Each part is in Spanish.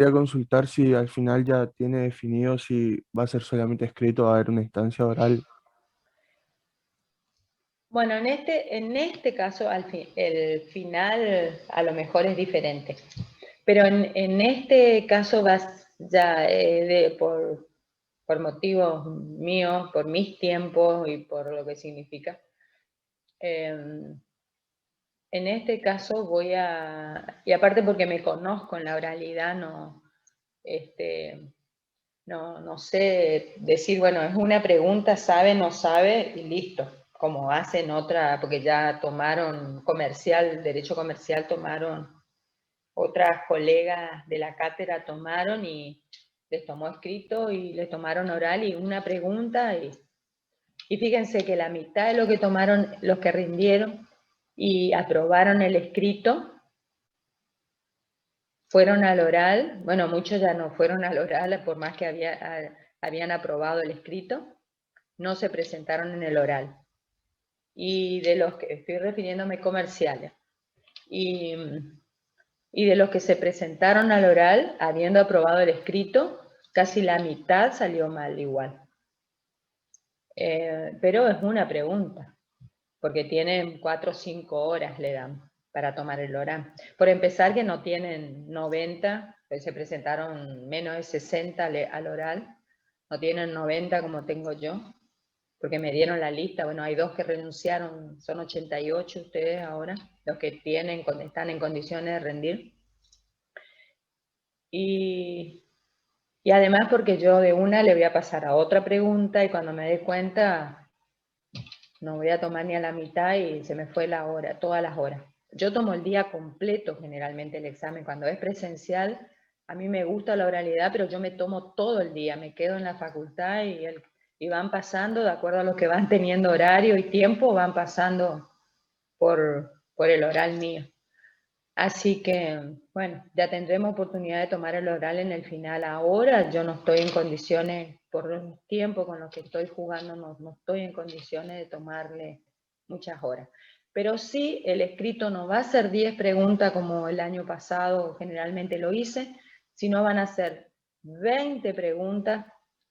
quería consultar si al final ya tiene definido si va a ser solamente escrito o va a haber una instancia oral. Bueno, en este caso el final a lo mejor es diferente, pero en este caso vas ya por motivos míos, por mis tiempos y por lo que significa. En este caso y aparte porque me conozco en la oralidad, no sé decir, bueno, es una pregunta, sabe, no sabe, y listo, como hacen otra, porque ya tomaron derecho comercial tomaron, otras colegas de la cátedra tomaron y les tomó escrito y les tomaron oral y una pregunta y fíjense que la mitad de lo que tomaron, los que rindieron y aprobaron el escrito, fueron al oral, bueno, muchos ya no fueron al oral, por más que habían aprobado el escrito, no se presentaron en el oral. Y de los que estoy refiriéndome comerciales. Y de los que se presentaron al oral, habiendo aprobado el escrito, casi la mitad salió mal igual. Pero es una pregunta, porque tienen 4 o 5 horas le dan para tomar el oral. Por empezar que no tienen 90, pues se presentaron menos de 60 al oral, no tienen 90 como tengo yo, porque me dieron la lista, bueno, hay 2 que renunciaron, son 88 ustedes ahora, los que están en condiciones de rendir. Y además porque yo de una le voy a pasar a otra pregunta y cuando me dé cuenta no voy a tomar ni a la mitad y se me fue la hora, todas las horas. Yo tomo el día completo generalmente el examen. Cuando es presencial, a mí me gusta la oralidad, pero yo me tomo todo el día. Me quedo en la facultad y van pasando, de acuerdo a los que van teniendo horario y tiempo, van pasando por el oral mío. Así que, bueno, ya tendremos oportunidad de tomar el oral en el final. Ahora yo no estoy en condiciones, por el tiempo con los que estoy jugando, no estoy en condiciones de tomarle muchas horas. Pero sí, el escrito no va a ser 10 preguntas como el año pasado generalmente lo hice, sino van a ser 20 preguntas,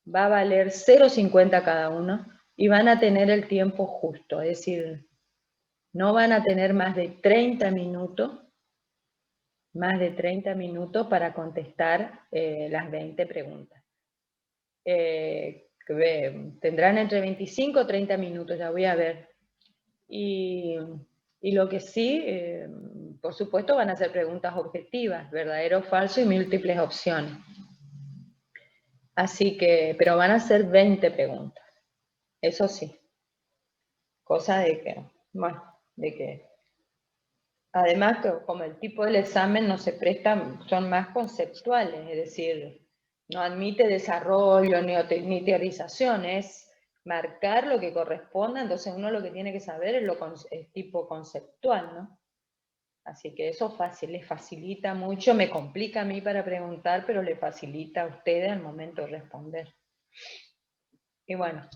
va a valer 0,50 cada uno y van a tener el tiempo justo, es decir, no van a tener más de 30 minutos para contestar las 20 preguntas. Tendrán entre 25 o 30 minutos, ya voy a ver. Y lo que sí, por supuesto, van a ser preguntas objetivas, verdadero, falso y múltiples opciones. Así que, pero van a ser 20 preguntas, eso sí. Cosa de que, bueno, además, como el tipo del examen no se presta, son más conceptuales, es decir, no admite desarrollo ni teorización, es marcar lo que corresponda, entonces uno lo que tiene que saber es tipo conceptual, ¿no? Así que eso les facilita mucho, me complica a mí para preguntar, pero le facilita a ustedes al momento de responder. Y bueno,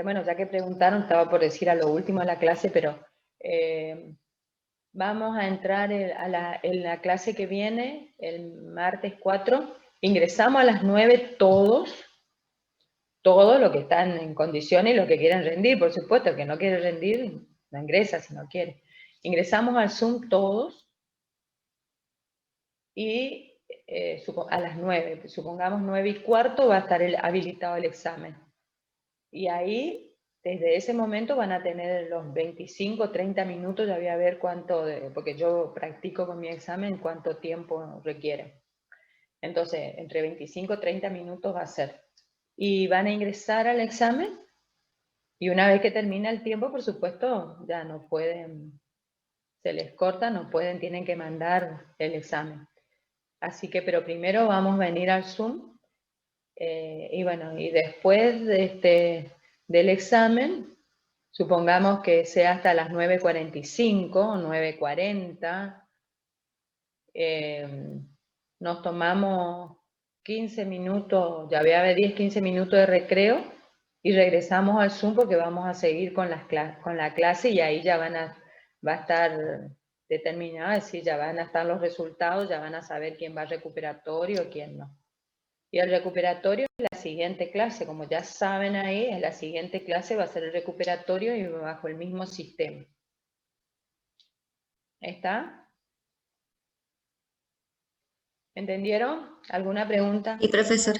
bueno, ya que preguntaron, estaba por decir a lo último de la clase, pero vamos a entrar en la clase que viene, el martes 4. Ingresamos a las 9 todos los que están en condiciones y los que quieren rendir, por supuesto, el que no quiere rendir, no ingresa si no quiere. Ingresamos al Zoom todos y a las 9, supongamos 9:15 va a estar habilitado el examen. Y ahí, desde ese momento van a tener los 25, 30 minutos, ya voy a ver porque yo practico con mi examen cuánto tiempo requiere. Entonces, entre 25 y 30 minutos va a ser. Y van a ingresar al examen y una vez que termina el tiempo, por supuesto, ya no pueden, se les corta, no pueden, tienen que mandar el examen. Así que, pero primero vamos a venir al Zoom y bueno, y después del examen, supongamos que sea hasta las 9:45, 9:40, nos tomamos 15 minutos, ya voy a ver 10, 15 minutos de recreo y regresamos al Zoom porque vamos a seguir con la clase y ahí ya va a estar determinada, es decir, ya van a estar los resultados, ya van a saber quién va al recuperatorio o quién no. Y el recuperatorio es la siguiente clase, como ya saben ahí, en la siguiente clase va a ser el recuperatorio y bajo el mismo sistema. ¿Está? ¿Entendieron? ¿Alguna pregunta? Sí, profesor.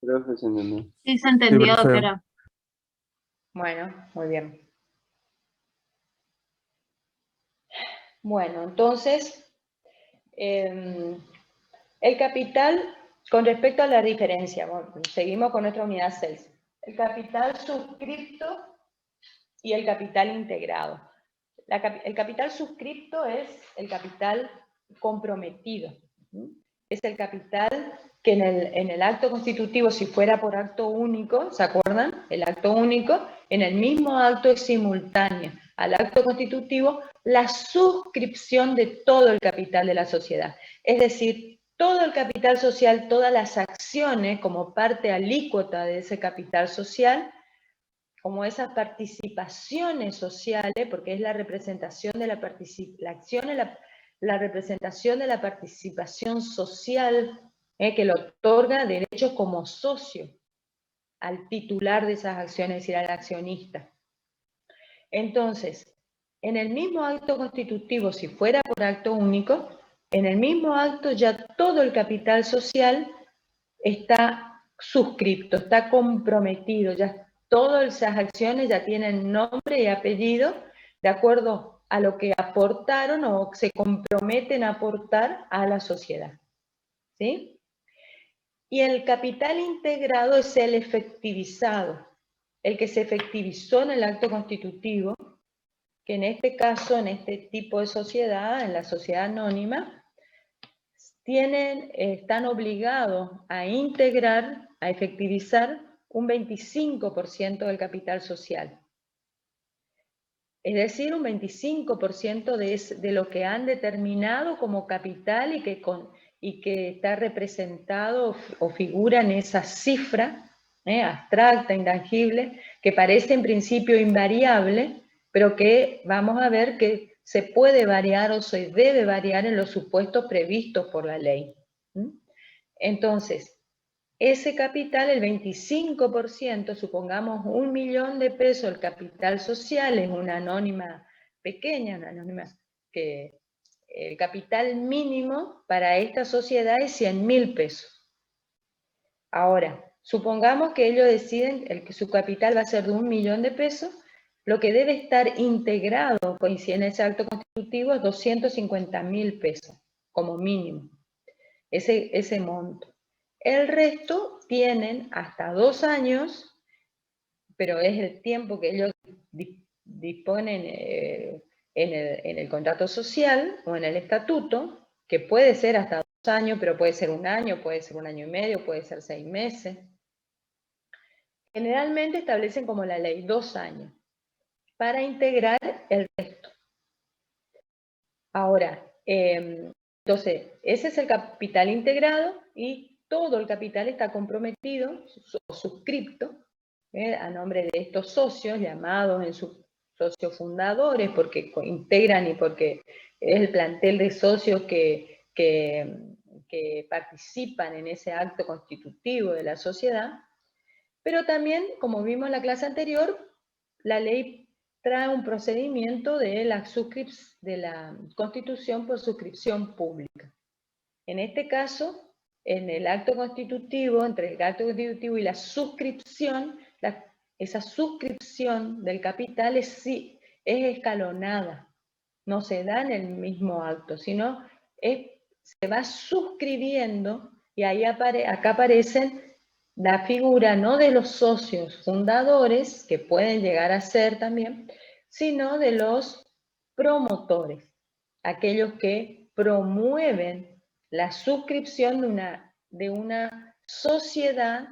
Creo que se entendió. Sí, se entendió, profe. doctora. Bueno, muy bien. Bueno, entonces, el capital, con respecto a la diferencia, bueno, seguimos con nuestra unidad 6. El capital suscripto y el capital integrado. El capital suscripto es el capital comprometido. Es el capital que en el acto constitutivo, si fuera por acto único, ¿se acuerdan? El acto único, en el mismo acto es simultáneo al acto constitutivo la suscripción de todo el capital de la sociedad. Es decir, todo el capital social, todas las acciones como parte alícuota de ese capital social, como esas participaciones sociales, porque es la representación de la acción, la representación de la participación social, que le otorga derechos como socio al titular de esas acciones, es decir, al accionista. Entonces, en el mismo acto constitutivo, si fuera por acto único, en el mismo acto ya todo el capital social está suscripto, está comprometido, ya todas esas acciones ya tienen nombre y apellido de acuerdo a lo que aportaron o se comprometen a aportar a la sociedad. ¿Sí? Y el capital integrado es el efectivizado, el que se efectivizó en el acto constitutivo, que en este caso, en este tipo de sociedad, en la sociedad anónima, están obligados a integrar, a efectivizar un 25% del capital social. Es decir, un 25% de lo que han determinado como capital y que está representado o figura en esa cifra abstracta, intangible, que parece en principio invariable, pero que vamos a ver que se puede variar o se debe variar en los supuestos previstos por la ley. Entonces, ese capital, el 25%, supongamos 1 millón de pesos, el capital social es una anónima pequeña, una anónima que el capital mínimo para esta sociedad es 100.000 pesos. Ahora, supongamos que ellos deciden que su capital va a ser de 1 millón de pesos, lo que debe estar integrado, coincide en ese acto constitutivo, es 250.000 pesos, como mínimo, ese monto. El resto tienen hasta 2 años, pero es el tiempo que ellos disponen en el contrato social o en el estatuto, que puede ser hasta 2 años, pero puede ser 1 año, puede ser 1 año y medio, puede ser 6 meses. Generalmente establecen como la ley 2 años para integrar el resto. Ahora, entonces, ese es el capital integrado y todo el capital está comprometido o suscripto a nombre de estos socios llamados en sus socios fundadores porque integran y porque es el plantel de socios que participan en ese acto constitutivo de la sociedad. Pero también, como vimos en la clase anterior, la ley trae un procedimiento de la constitución por suscripción pública. En este caso, en el acto constitutivo, entre el acto constitutivo y la suscripción, esa suscripción del capital es escalonada, no se da en el mismo acto, sino se va suscribiendo y ahí acá aparecen la figura no de los socios fundadores, que pueden llegar a ser también, sino de los promotores, aquellos que promueven la suscripción de una sociedad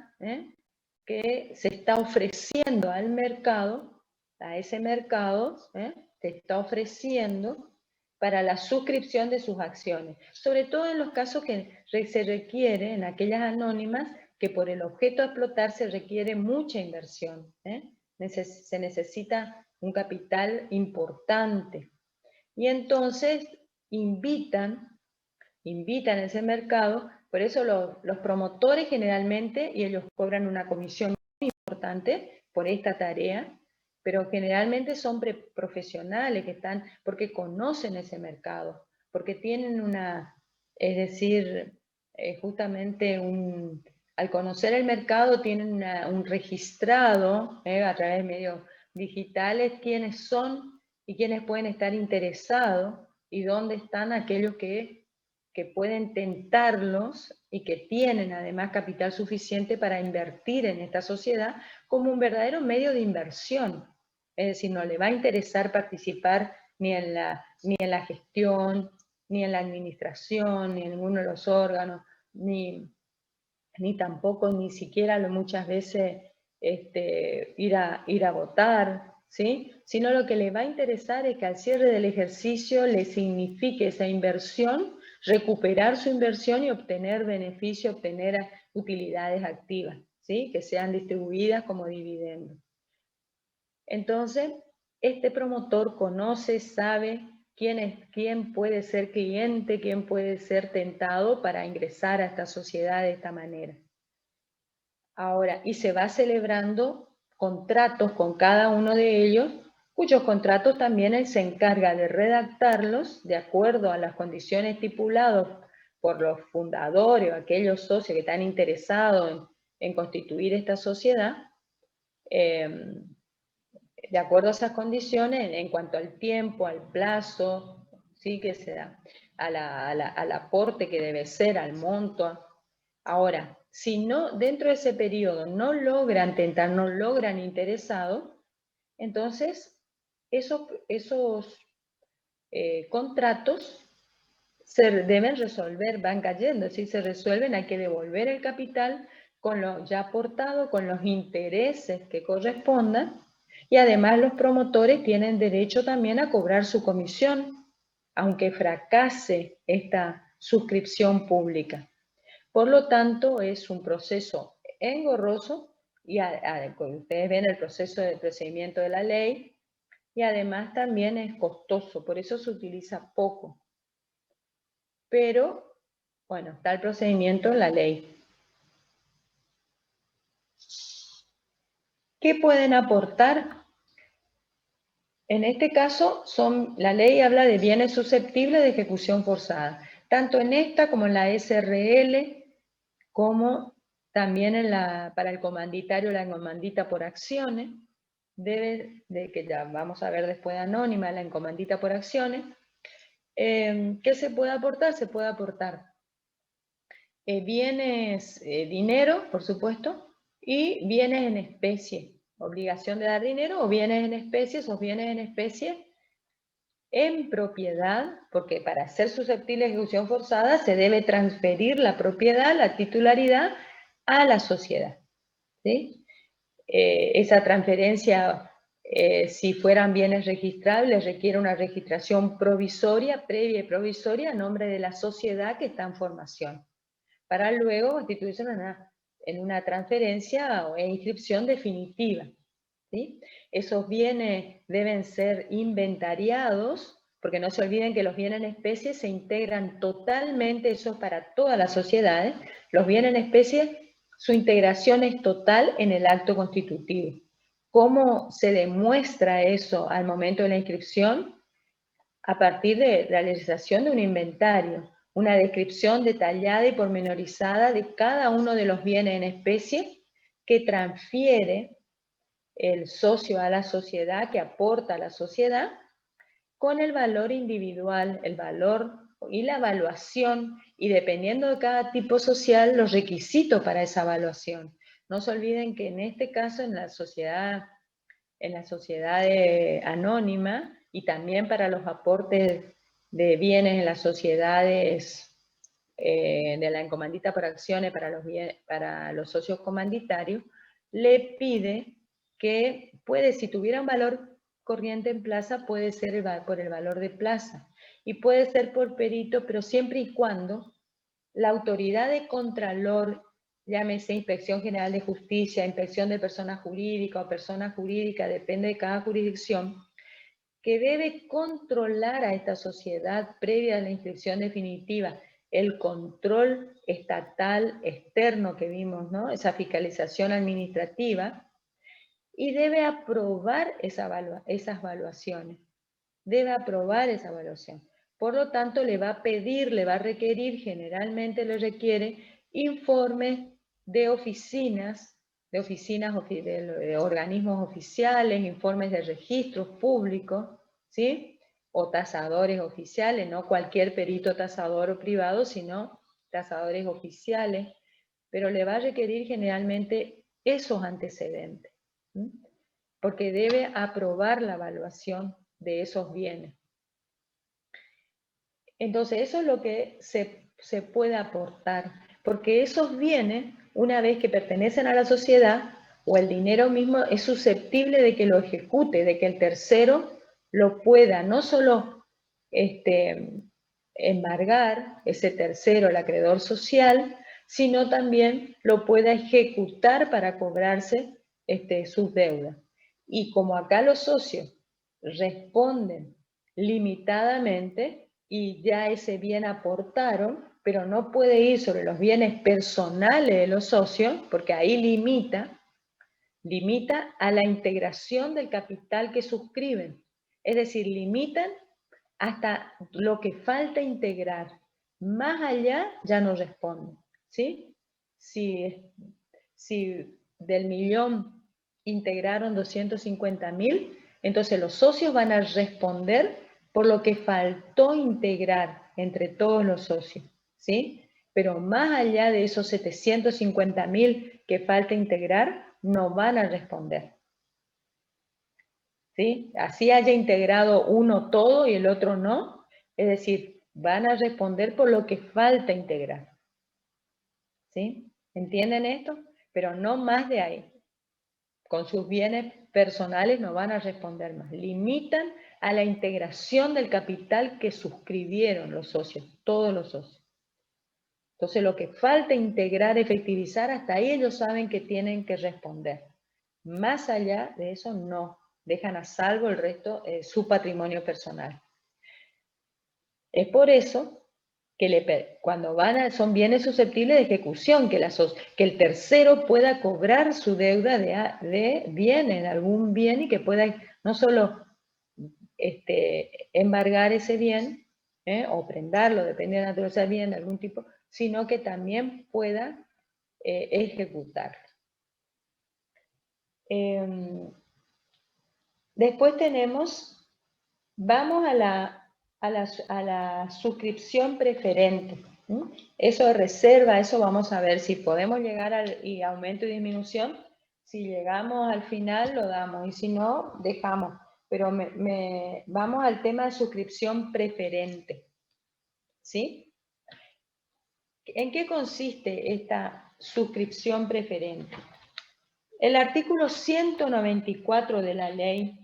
que se está ofreciendo al mercado, a ese mercado, se está ofreciendo para la suscripción de sus acciones. Sobre todo en los casos que se requiere, en aquellas anónimas, que por el objeto a explotar se requiere mucha inversión. Se necesita un capital importante. Y entonces invitan ese mercado. Por eso los promotores generalmente, y ellos cobran una comisión muy importante por esta tarea, pero generalmente son profesionales que están, porque conocen ese mercado, porque tienen es decir, justamente al conocer el mercado tienen un registrado a través de medios digitales quiénes son y quiénes pueden estar interesados y dónde están aquellos que pueden tentarlos y que tienen además capital suficiente para invertir en esta sociedad como un verdadero medio de inversión. Es decir, no le va a interesar participar ni en la gestión, ni en la administración, ni en ninguno de los órganos, ni tampoco ni siquiera muchas veces ir a votar, ¿sí? Sino lo que le va a interesar es que al cierre del ejercicio le signifique esa inversión, recuperar su inversión y obtener beneficio, obtener utilidades activas, ¿sí? Que sean distribuidas como dividendos. Entonces, este promotor conoce, sabe quién puede ser cliente, quién puede ser tentado para ingresar a esta sociedad de esta manera. Ahora, y se va celebrando contratos con cada uno de ellos, cuyos contratos también él se encarga de redactarlos de acuerdo a las condiciones estipuladas por los fundadores o aquellos socios que están interesados en constituir esta sociedad, de acuerdo a esas condiciones en cuanto al tiempo, al plazo, ¿sí? Que se da, al aporte que debe ser, al monto. Ahora, si no, dentro de ese periodo no logran tentar, no logran interesado, entonces esos contratos se deben resolver, van cayendo, si se resuelven hay que devolver el capital con lo ya aportado, con los intereses que correspondan, y además los promotores tienen derecho también a cobrar su comisión, aunque fracase esta suscripción pública. Por lo tanto, es un proceso engorroso y ustedes ven el proceso del procedimiento de la ley y además también es costoso, por eso se utiliza poco. Pero, bueno, está el procedimiento en la ley. ¿Qué pueden aportar? En este caso, la ley habla de bienes susceptibles de ejecución forzada, tanto en esta como en la SRL, como también para el comanditario, la comandita por acciones, que ya vamos a ver después de anónima, la comandita por acciones. ¿Qué se puede aportar? Se puede aportar bienes, dinero, por supuesto, y bienes en especie, obligación de dar dinero o bienes en especie, esos bienes en especie en propiedad, porque para ser susceptible de ejecución forzada se debe transferir la propiedad, la titularidad, a la sociedad, ¿sí? Esa transferencia, si fueran bienes registrables, requiere una registración provisoria, previa y provisoria, a nombre de la sociedad que está en formación, para luego constituirse en una transferencia o inscripción definitiva, ¿sí? Esos bienes deben ser inventariados, porque no se olviden que los bienes en especie se integran totalmente, eso es para todas las sociedades, los bienes en especie, su integración es total en el acto constitutivo. ¿Cómo se demuestra eso al momento de la inscripción? A partir de la realización de un inventario, una descripción detallada y pormenorizada de cada uno de los bienes en especie que transfiere el socio a la sociedad, que aporta a la sociedad, con el valor individual, el valor y la evaluación, y dependiendo de cada tipo social, los requisitos para esa evaluación. No se olviden que en este caso, en la sociedad anónima, y también para los aportes de bienes en las sociedades de la encomandita por acciones para los socios comanditarios, le pide que si tuviera un valor corriente en plaza, puede ser por el valor de plaza, y puede ser por perito, pero siempre y cuando la autoridad de contralor, llámese Inspección General de Justicia, Inspección de Personas Jurídicas o Persona Jurídica, depende de cada jurisdicción, que debe controlar a esta sociedad previa a la inscripción definitiva, el control estatal externo que vimos, ¿no? Esa fiscalización administrativa, y debe aprobar esas evaluaciones. Debe aprobar esa evaluación. Por lo tanto, le va a pedir, le va a requerir, generalmente le requiere, informes de oficinas, de organismos oficiales, informes de registros públicos, ¿sí? O tasadores oficiales, no cualquier perito tasador o privado, sino tasadores oficiales, pero le va a requerir generalmente esos antecedentes, ¿sí? Porque debe aprobar la evaluación de esos bienes. Entonces, eso es lo que se puede aportar, porque esos bienes, una vez que pertenecen a la sociedad, o el dinero mismo es susceptible de que lo ejecute, de que el tercero lo pueda, no solo embargar, ese tercero, el acreedor social, sino también lo pueda ejecutar para cobrarse sus deudas. Y como acá los socios responden limitadamente, y ya ese bien aportaron, pero no puede ir sobre los bienes personales de los socios, porque ahí limita a la integración del capital que suscriben. Es decir, limitan hasta lo que falta integrar. Más allá ya no responden, ¿sí? Si del 1.000.000 integraron 250.000, entonces los socios van a responder por lo que faltó integrar entre todos los socios, ¿sí? Pero más allá de esos 750.000 que falta integrar, no van a responder, ¿sí? Así haya integrado uno todo y el otro no, es decir, van a responder por lo que falta integrar, ¿sí? ¿Entienden esto? Pero no más de ahí. Con sus bienes personales no van a responder más. Limitan a la integración del capital que suscribieron los socios, todos los socios. Entonces lo que falta integrar, efectivizar, hasta ahí ellos saben que tienen que responder. Más allá de eso no, dejan a salvo el resto, su patrimonio personal. Es por eso que cuando son bienes susceptibles de ejecución, que el tercero pueda cobrar su deuda de bienes, de algún bien, y que pueda no solo embargar ese bien, o prendarlo, depende de la naturaleza del bien, de algún tipo, sino que también pueda ejecutarlo. Después vamos a la suscripción preferente. Eso de reserva, eso vamos a ver si podemos llegar y aumento y disminución. Si llegamos al final lo damos, y si no, dejamos. Pero vamos al tema de suscripción preferente, ¿sí? ¿En qué consiste esta suscripción preferente? El artículo 194 de la ley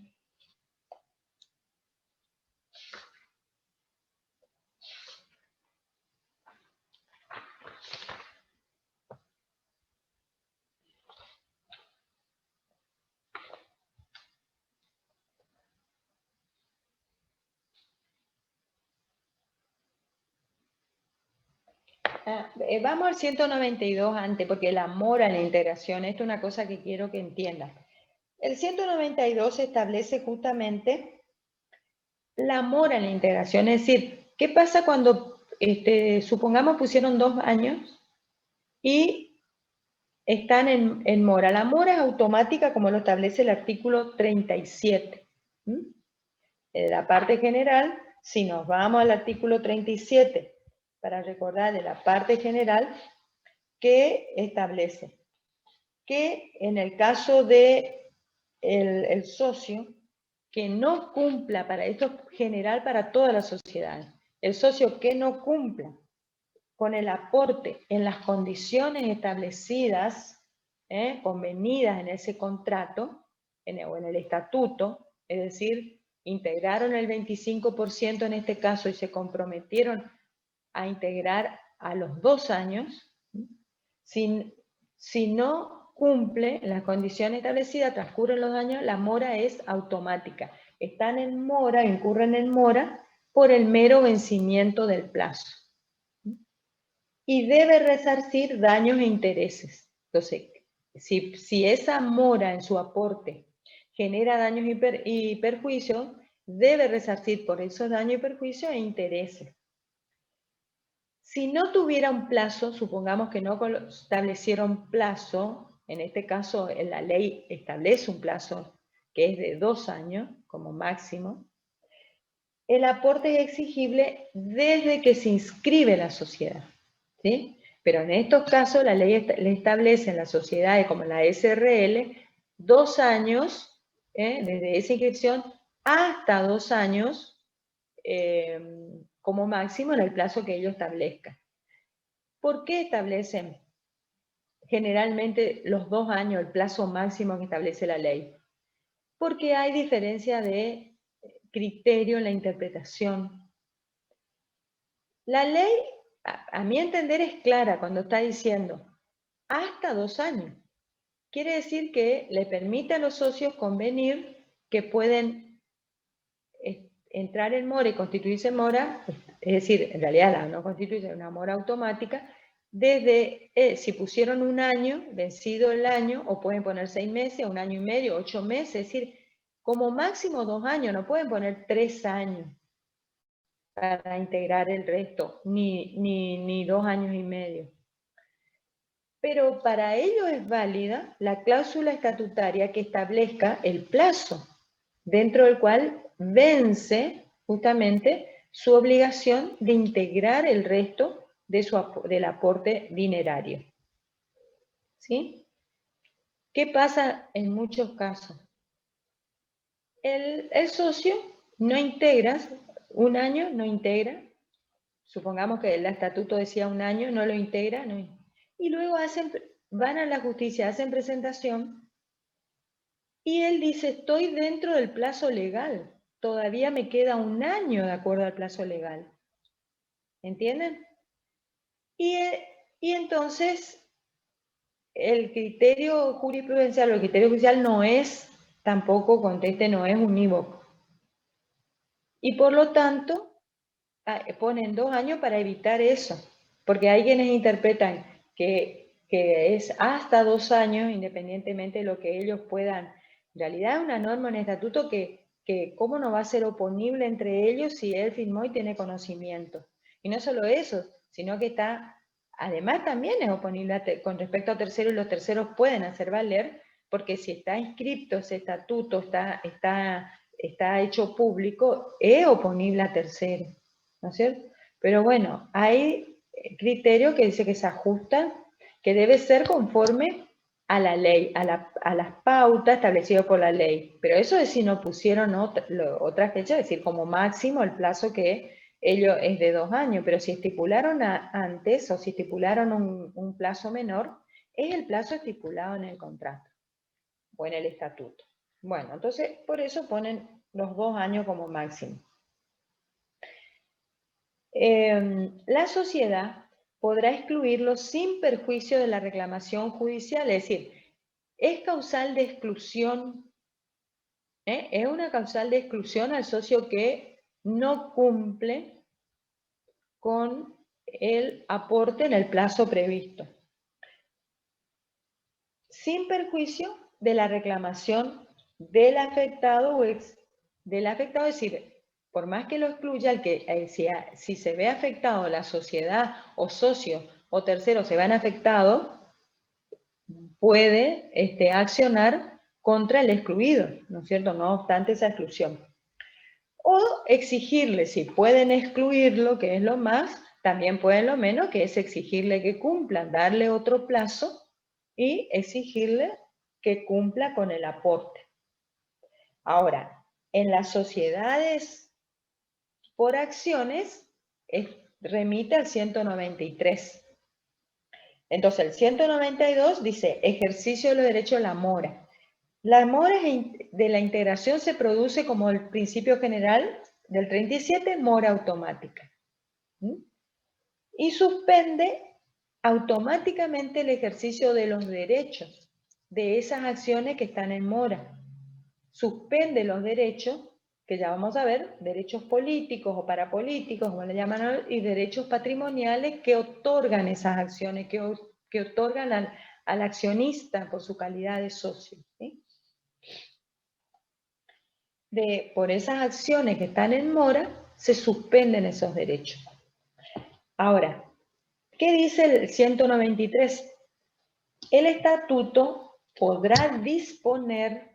vamos al 192 antes, porque el amor a la integración, esto es una cosa que quiero que entiendan. El 192 establece justamente el amor a la integración, es decir, ¿qué pasa cuando, supongamos pusieron 2 años y están en mora? La mora es automática como lo establece el artículo 37. En la parte general, si nos vamos al artículo 37, para recordar de la parte general, que establece que en el caso de el socio que no cumpla, para esto es general para toda la sociedad, el socio que no cumpla con el aporte en las condiciones establecidas, convenidas en ese contrato, o en el estatuto, es decir, integraron el 25% en este caso y se comprometieron a integrar a los 2 años, si no cumple las condiciones establecidas, transcurren los años, la mora es automática. están en mora, incurren en mora, por el mero vencimiento del plazo. Y debe resarcir daños e intereses. Entonces, si esa mora en su aporte genera daños y perjuicios, debe resarcir por esos daños y perjuicios e intereses. Si no tuviera un plazo, supongamos que no establecieron plazo, en este caso la ley establece un plazo que es de 2 años como máximo, el aporte es exigible desde que se inscribe la sociedad, ¿sí? Pero en estos casos la ley le establece en las sociedades como la SRL 2 años, desde esa inscripción hasta 2 años como máximo en el plazo que ellos establezcan. ¿Por qué establecen generalmente los 2 años, el plazo máximo que establece la ley? Porque hay diferencia de criterio en la interpretación. La ley, a mi entender, es clara cuando está diciendo hasta 2 años. Quiere decir que le permite a los socios convenir que pueden entrar en mora y constituirse en mora, es decir, en realidad la no constituirse una mora automática, desde, si pusieron 1 año, vencido el año, o pueden poner 6 meses, 1 año y medio, 8 meses, es decir, como máximo 2 años, no pueden poner 3 años para integrar el resto, ni 2 años y medio. Pero para ello es válida la cláusula estatutaria que establezca el plazo, dentro del cual vence justamente su obligación de integrar el resto del aporte dinerario. ¿Sí? ¿Qué pasa en muchos casos? El socio no integra, 1 año no integra, supongamos que el estatuto decía 1 año, no lo integra, y luego van a la justicia, hacen presentación, y él dice, estoy dentro del plazo legal, todavía me queda 1 año de acuerdo al plazo legal. ¿Entienden? Y entonces, el criterio jurisprudencial o el criterio judicial no es, tampoco conteste, no es unívoco. Y por lo tanto, ponen 2 años para evitar eso, porque hay quienes interpretan que es hasta 2 años, independientemente de lo que ellos puedan. En realidad es una norma en el estatuto que cómo no va a ser oponible entre ellos si él firmó y tiene conocimiento. Y no solo eso, sino que está, además también es oponible con respecto a terceros, y los terceros pueden hacer valer, porque si está inscrito ese estatuto, está hecho público, es oponible a terceros, ¿no es cierto? Pero bueno, hay criterios que dice que se ajustan, que debe ser conforme a la ley, a las pautas establecidas por la ley. Pero eso es si no pusieron otra fecha, es decir, como máximo el plazo que ellos es de 2 años, pero si estipularon antes o si estipularon un plazo menor, es el plazo estipulado en el contrato o en el estatuto. Bueno, entonces por eso ponen los 2 años como máximo. La sociedad podrá excluirlo sin perjuicio de la reclamación judicial, es decir, es causal de exclusión, es una causal de exclusión al socio que no cumple con el aporte en el plazo previsto, sin perjuicio de la reclamación del afectado es decir, por más que lo excluya, si se ve afectado la sociedad o socio o tercero se ven afectados, puede accionar contra el excluido, ¿no es cierto? No obstante esa exclusión. O exigirle, si pueden excluirlo, que es lo más, también pueden lo menos, que es exigirle que cumpla, darle otro plazo y exigirle que cumpla con el aporte. Ahora, en las sociedades por acciones, remite al 193. Entonces, el 192 dice, ejercicio de los derechos de la mora. La mora de la integración se produce como el principio general del 37, mora automática. Y suspende automáticamente el ejercicio de los derechos de esas acciones que están en mora. Suspende los derechos que ya vamos a ver, derechos políticos o parapolíticos, como le llaman, y derechos patrimoniales que otorgan esas acciones, que otorgan al accionista por su calidad de socio. ¿Sí? Por esas acciones que están en mora, se suspenden esos derechos. Ahora, ¿qué dice el 193? El estatuto podrá disponer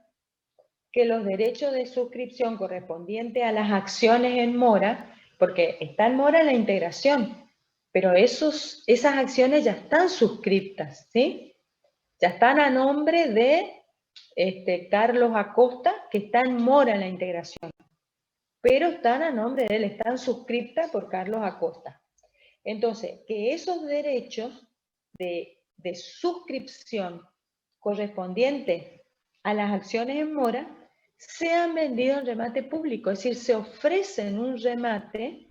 que los derechos de suscripción correspondientes a las acciones en mora, porque está en mora la integración, pero esas acciones ya están suscriptas, ¿sí? Ya están a nombre de Carlos Acosta, que está en mora en la integración, pero están a nombre de él, están suscriptas por Carlos Acosta. Entonces, que esos derechos de suscripción correspondientes a las acciones en mora sean vendidos en remate público, es decir, se ofrecen un remate,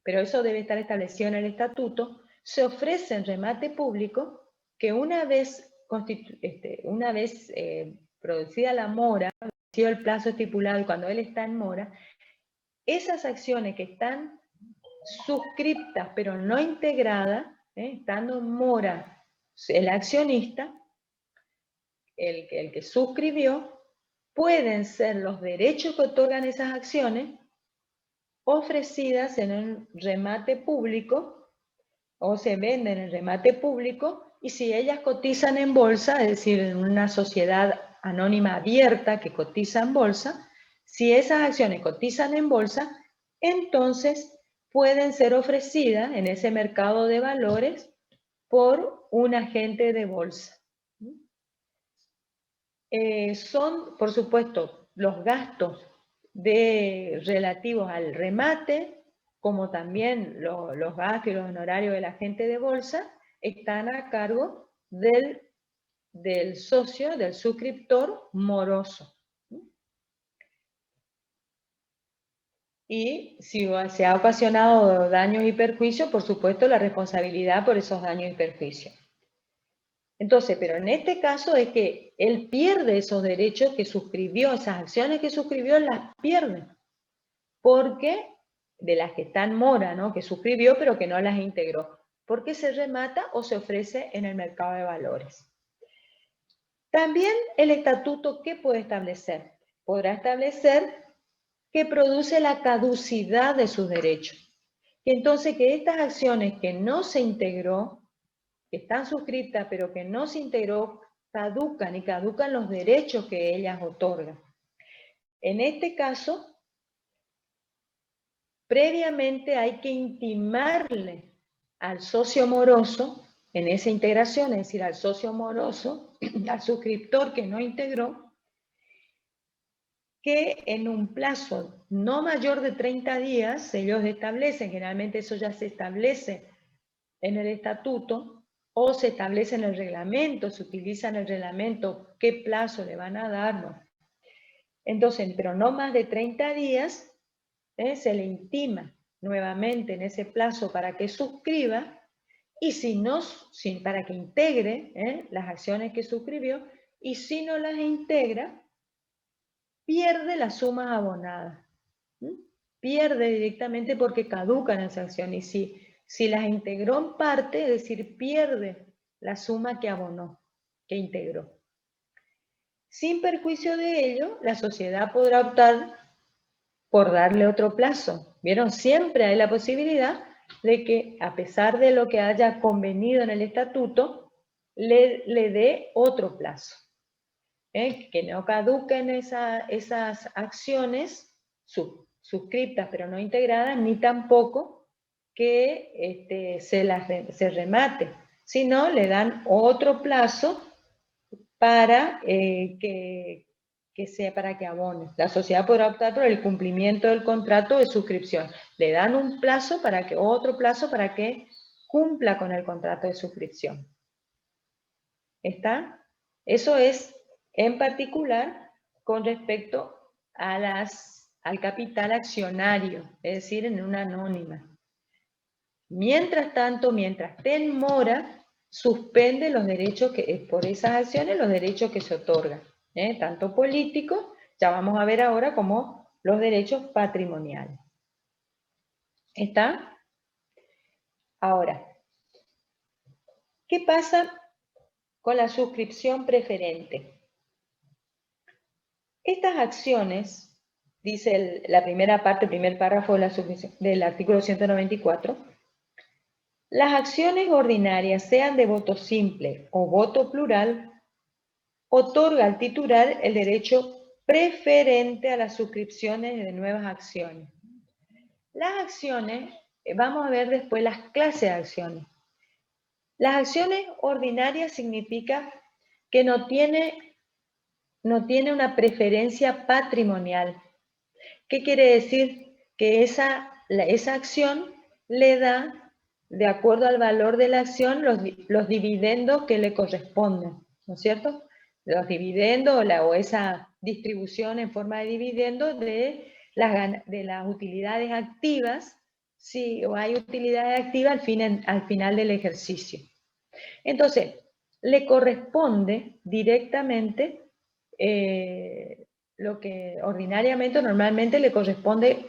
pero eso debe estar establecido en el estatuto, se ofrece en remate público que una vez producida la mora, vencido el plazo estipulado y cuando él está en mora, esas acciones que están suscriptas pero no integradas, estando en mora el accionista, el que suscribió, pueden ser los derechos que otorgan esas acciones ofrecidas en el remate público o se venden en remate público, y si ellas cotizan en bolsa, es decir, en una sociedad anónima abierta que cotiza en bolsa, si esas acciones cotizan en bolsa, entonces pueden ser ofrecidas en ese mercado de valores por un agente de bolsa. Son, por supuesto, los gastos relativos al remate, como también los gastos y los honorarios del agente de bolsa, están a cargo del socio, del suscriptor moroso. Y si se ha ocasionado daños y perjuicios, por supuesto, la responsabilidad por esos daños y perjuicios. Entonces, pero en este caso es que él pierde esos derechos que suscribió, esas acciones que suscribió las pierde, porque de las que están en mora, ¿no? Que suscribió pero que no las integró, porque se remata o se ofrece en el mercado de valores. También el estatuto, ¿qué puede establecer? Podrá establecer que produce la caducidad de sus derechos. Y entonces que estas acciones que no se integró, que están suscritas pero que no se integró, caducan y caducan los derechos que ellas otorgan. En este caso, previamente hay que intimarle al socio moroso, en esa integración, es decir, al socio moroso, al suscriptor que no integró, que en un plazo no mayor de 30 días, ellos establecen, generalmente eso ya se establece en el estatuto, o se establece en el reglamento, se utiliza en el reglamento qué plazo le van a dar, ¿no? Entonces, pero no más de 30 días, se le intima nuevamente en ese plazo para que suscriba, y si no, para que integre las acciones que suscribió, y si no las integra, pierde las sumas abonadas. Pierde directamente porque caducan esas acciones, y si las integró en parte, es decir, pierde la suma que abonó, que integró. Sin perjuicio de ello, la sociedad podrá optar por darle otro plazo. ¿Vieron? Siempre hay la posibilidad de que, a pesar de lo que haya convenido en el estatuto, le dé otro plazo. Que no caduquen esas acciones suscriptas pero no integradas, ni tampoco que se remate, sino le dan otro plazo para para que abone. La sociedad podrá optar por el cumplimiento del contrato de suscripción. Le dan un plazo otro plazo para que cumpla con el contrato de suscripción. ¿Está? Eso es en particular con respecto al capital accionario, es decir, en una anónima. Mientras tanto, mientras esté en mora, suspende los derechos por esas acciones, los derechos que se otorgan, tanto políticos Ya vamos a ver ahora como los derechos patrimoniales. ¿Está? Ahora, ¿qué pasa con la suscripción preferente? Estas acciones, dice la primera parte, el primer párrafo del artículo 194, las acciones ordinarias, sean de voto simple o voto plural, otorga al titular el derecho preferente a las suscripciones de nuevas acciones. Las acciones, vamos a ver después las clases de acciones. Las acciones ordinarias significa que no tiene una preferencia patrimonial. ¿Qué quiere decir? Que esa acción le da, de acuerdo al valor de la acción, los dividendos que le corresponden, ¿no es cierto? Los dividendos o esa distribución en forma de dividendos de las utilidades activas, si hay utilidades activas al final del ejercicio. Entonces, le corresponde directamente lo que ordinariamente, normalmente le corresponde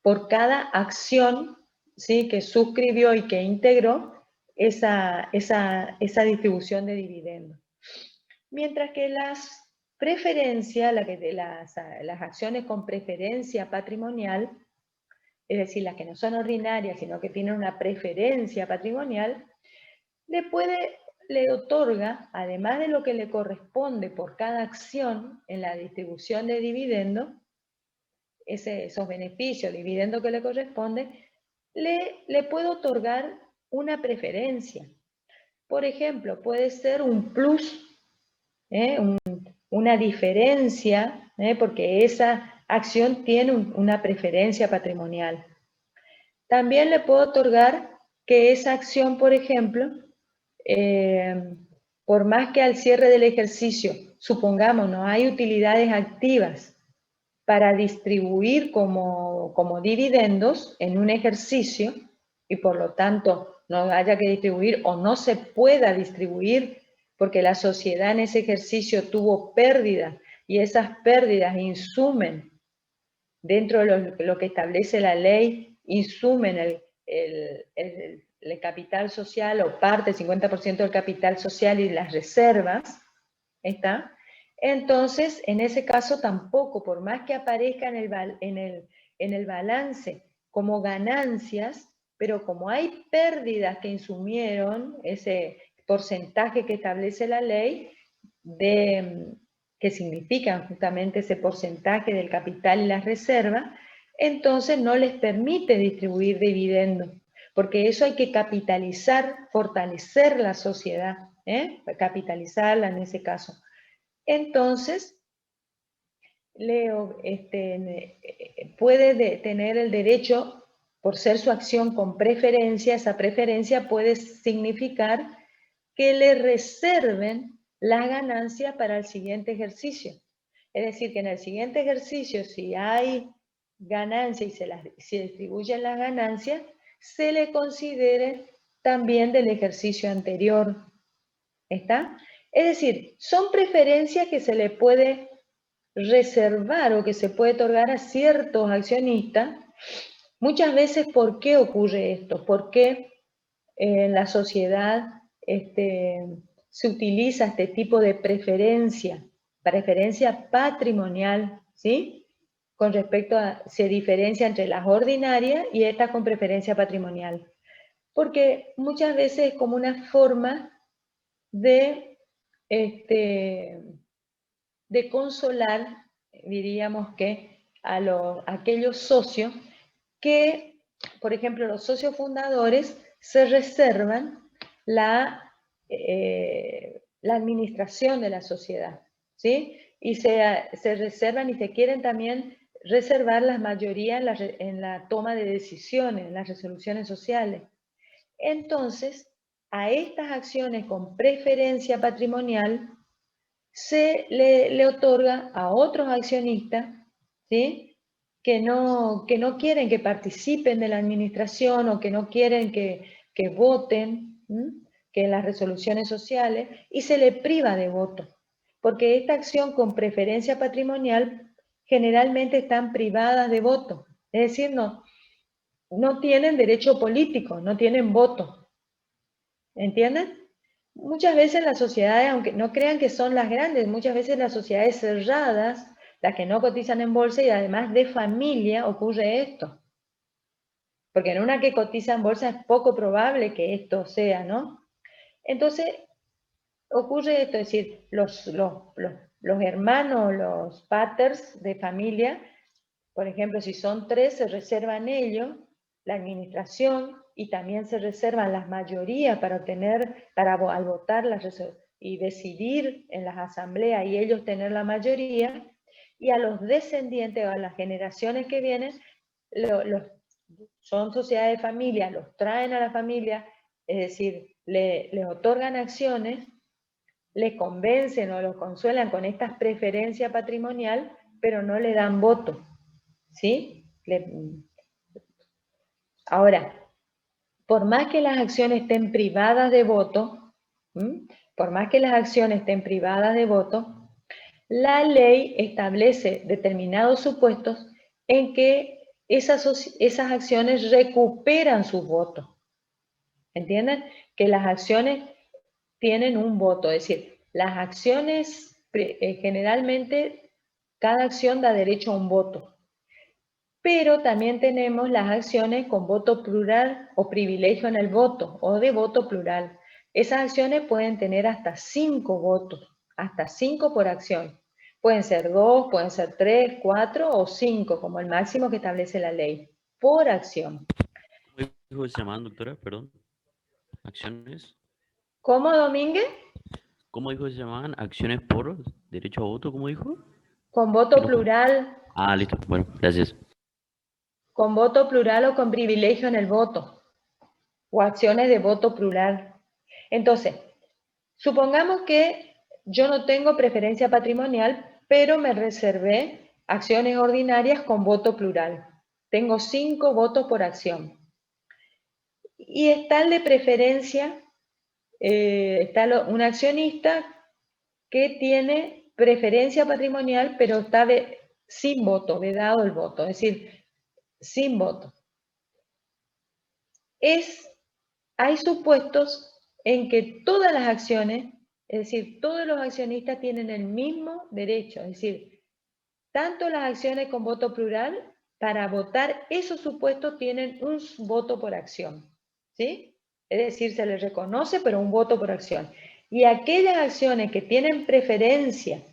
por cada acción, ¿sí?, que suscribió y que integró esa distribución de dividendos. Mientras que las preferencias, las acciones con preferencia patrimonial, es decir, las que no son ordinarias, sino que tienen una preferencia patrimonial, le otorga, además de lo que le corresponde por cada acción en la distribución de dividendos, esos beneficios, dividendos que le corresponde, le puede otorgar una preferencia. Por ejemplo, puede ser un plus, una diferencia, porque esa acción tiene una preferencia patrimonial. También le puedo otorgar que esa acción, por ejemplo, por más que al cierre del ejercicio, supongamos, no hay utilidades activas para distribuir como dividendos en un ejercicio, y por lo tanto no haya que distribuir o no se pueda distribuir porque la sociedad en ese ejercicio tuvo pérdidas y esas pérdidas insumen dentro de lo que establece la ley, insumen el capital social o parte, 50% del capital social y las reservas, ¿está? Entonces, en ese caso tampoco, por más que aparezca en el balance como ganancias, pero como hay pérdidas que insumieron ese porcentaje que establece la ley, que significan justamente ese porcentaje del capital y las reservas, entonces no les permite distribuir dividendos, porque eso hay que capitalizar, fortalecer la sociedad, capitalizarla en ese caso. Entonces, puede tener el derecho, por ser su acción con preferencia, esa preferencia puede significar que le reserven las ganancias para el siguiente ejercicio. Es decir, que en el siguiente ejercicio, si hay ganancias y se distribuyen las ganancias, se le considere también del ejercicio anterior. ¿Está? Es decir, son preferencias que se le puede reservar o que se puede otorgar a ciertos accionistas. Muchas veces, ¿por qué ocurre esto? ¿Por qué en la sociedad se utiliza este tipo de preferencia patrimonial, ¿sí? Con respecto se diferencia entre las ordinarias y estas con preferencia patrimonial. Porque muchas veces es como una forma de consolar, diríamos que, a aquellos socios que, por ejemplo, los socios fundadores se reservan la administración de la sociedad, ¿sí? Y se reservan y se quieren también reservar las mayorías en la toma de decisiones, en las resoluciones sociales. Entonces, a estas acciones con preferencia patrimonial se le otorga a otros accionistas, ¿sí?, que no quieren que participen de la administración o que no quieren que voten, que en las resoluciones sociales, y se le priva de voto. porque esta acción con preferencia patrimonial generalmente están privadas de voto. Es decir, no tienen derecho político, no tienen voto. ¿Entienden? Muchas veces las sociedades, aunque no crean que son las grandes, muchas veces las sociedades cerradas, las que no cotizan en bolsa y además de familia, ocurre esto. Porque en una que cotiza en bolsa es poco probable que esto sea, ¿no? Entonces, ocurre esto, es decir, los hermanos, los paters de familia, por ejemplo, si son 3, se reservan ellos la administración y también se reservan las mayorías para obtener, al votar y decidir en las asambleas y ellos tener la mayoría, y a los descendientes o a las generaciones que vienen, son sociedades de familia, los traen a la familia, es decir, les otorgan acciones, les convencen o los consuelan con esta preferencia patrimonial, pero no le dan voto. ¿Sí? Ahora, por más que las acciones estén privadas de voto, por más que las acciones estén privadas de voto, la ley establece determinados supuestos en que esas acciones recuperan sus votos. ¿Entienden? Que las acciones tienen un voto, es decir, las acciones generalmente cada acción da derecho a un voto. Pero también tenemos las acciones con voto plural o privilegio en el voto o de voto plural. Esas acciones pueden tener hasta 5 votos, hasta 5 por acción. Pueden ser 2, pueden ser 3, 4 o 5, como el máximo que establece la ley, por acción. ¿Cómo dijo que se llamaban, doctora? Perdón. Acciones. ¿Cómo, Domínguez? ¿Cómo dijo que se llamaban? Acciones por derecho a voto, ¿cómo dijo? Con voto plural. Ah, listo. Bueno, gracias. Con voto plural o con privilegio en el voto, o acciones de voto plural. Entonces, supongamos que yo no tengo preferencia patrimonial, pero me reservé acciones ordinarias con voto plural. Tengo 5 votos por acción. Y está el de preferencia, está un accionista que tiene preferencia patrimonial, pero está sin voto, vedado el voto, es decir, sin voto. Hay supuestos en que todas las acciones, es decir, todos los accionistas tienen el mismo derecho, es decir, tanto las acciones con voto plural, para votar esos supuestos tienen un voto por acción, ¿sí? Es decir, se les reconoce, pero un voto por acción. Y aquellas acciones que tienen preferencia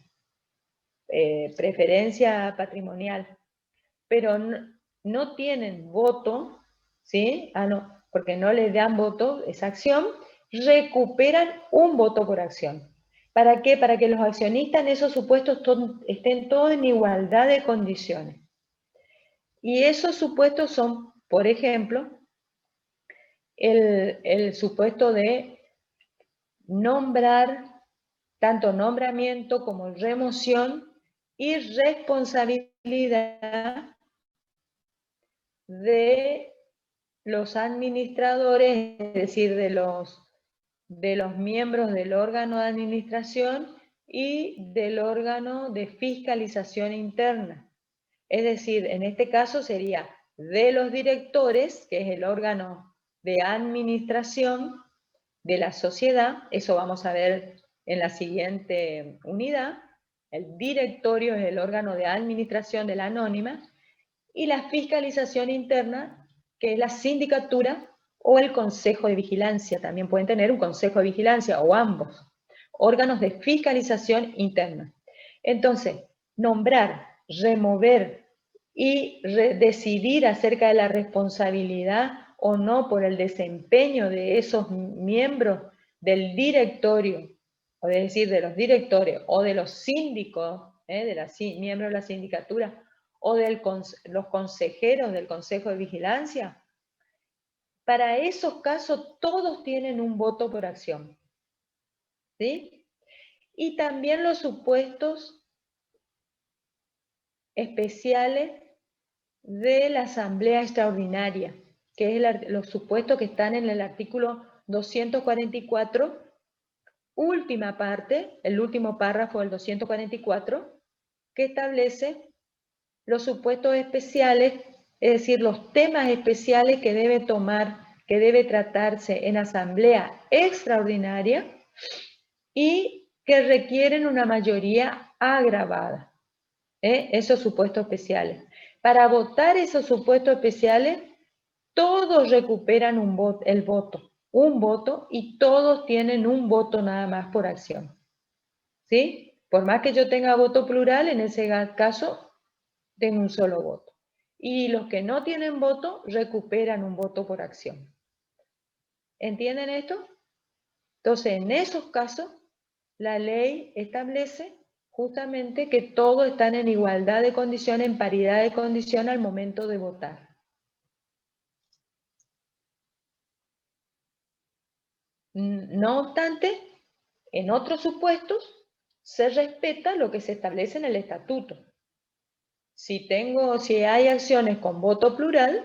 patrimonial, pero no tienen voto, ¿sí? Porque no les dan voto, esa acción, recuperan un voto por acción. ¿Para qué? Para que los accionistas en esos supuestos estén todos en igualdad de condiciones. Y esos supuestos son, por ejemplo, el supuesto de nombrar, tanto nombramiento como remoción y responsabilidad de los administradores, es decir, de los miembros del órgano de administración y del órgano de fiscalización interna. Es decir, en este caso sería de los directores, que es el órgano de administración de la sociedad, eso vamos a ver en la siguiente unidad. El directorio es el órgano de administración de la anónima, y la fiscalización interna, que es la sindicatura o el consejo de vigilancia. También pueden tener un consejo de vigilancia o ambos, órganos de fiscalización interna. Entonces, nombrar, remover y decidir acerca de la responsabilidad o no por el desempeño de esos miembros del directorio, o es decir, de los directores o de los síndicos, miembros de la sindicatura, o los consejeros del Consejo de Vigilancia, para esos casos todos tienen un voto por acción. ¿Sí? Y también los supuestos especiales de la Asamblea Extraordinaria, que es los supuestos que están en el artículo 244 última parte, el último párrafo del 244, que establece los supuestos especiales, es decir, los temas especiales que debe tratarse en asamblea extraordinaria y que requieren una mayoría agravada. Esos supuestos especiales. Para votar esos supuestos especiales, todos recuperan un voto, y todos tienen un voto nada más por acción. ¿Sí? Por más que yo tenga voto plural, en ese caso, tengo un solo voto. Y los que no tienen voto, recuperan un voto por acción. ¿Entienden esto? Entonces, en esos casos, la ley establece justamente que todos están en igualdad de condición, en paridad de condición al momento de votar. No obstante, en otros supuestos se respeta lo que se establece en el estatuto. Si hay acciones con voto plural,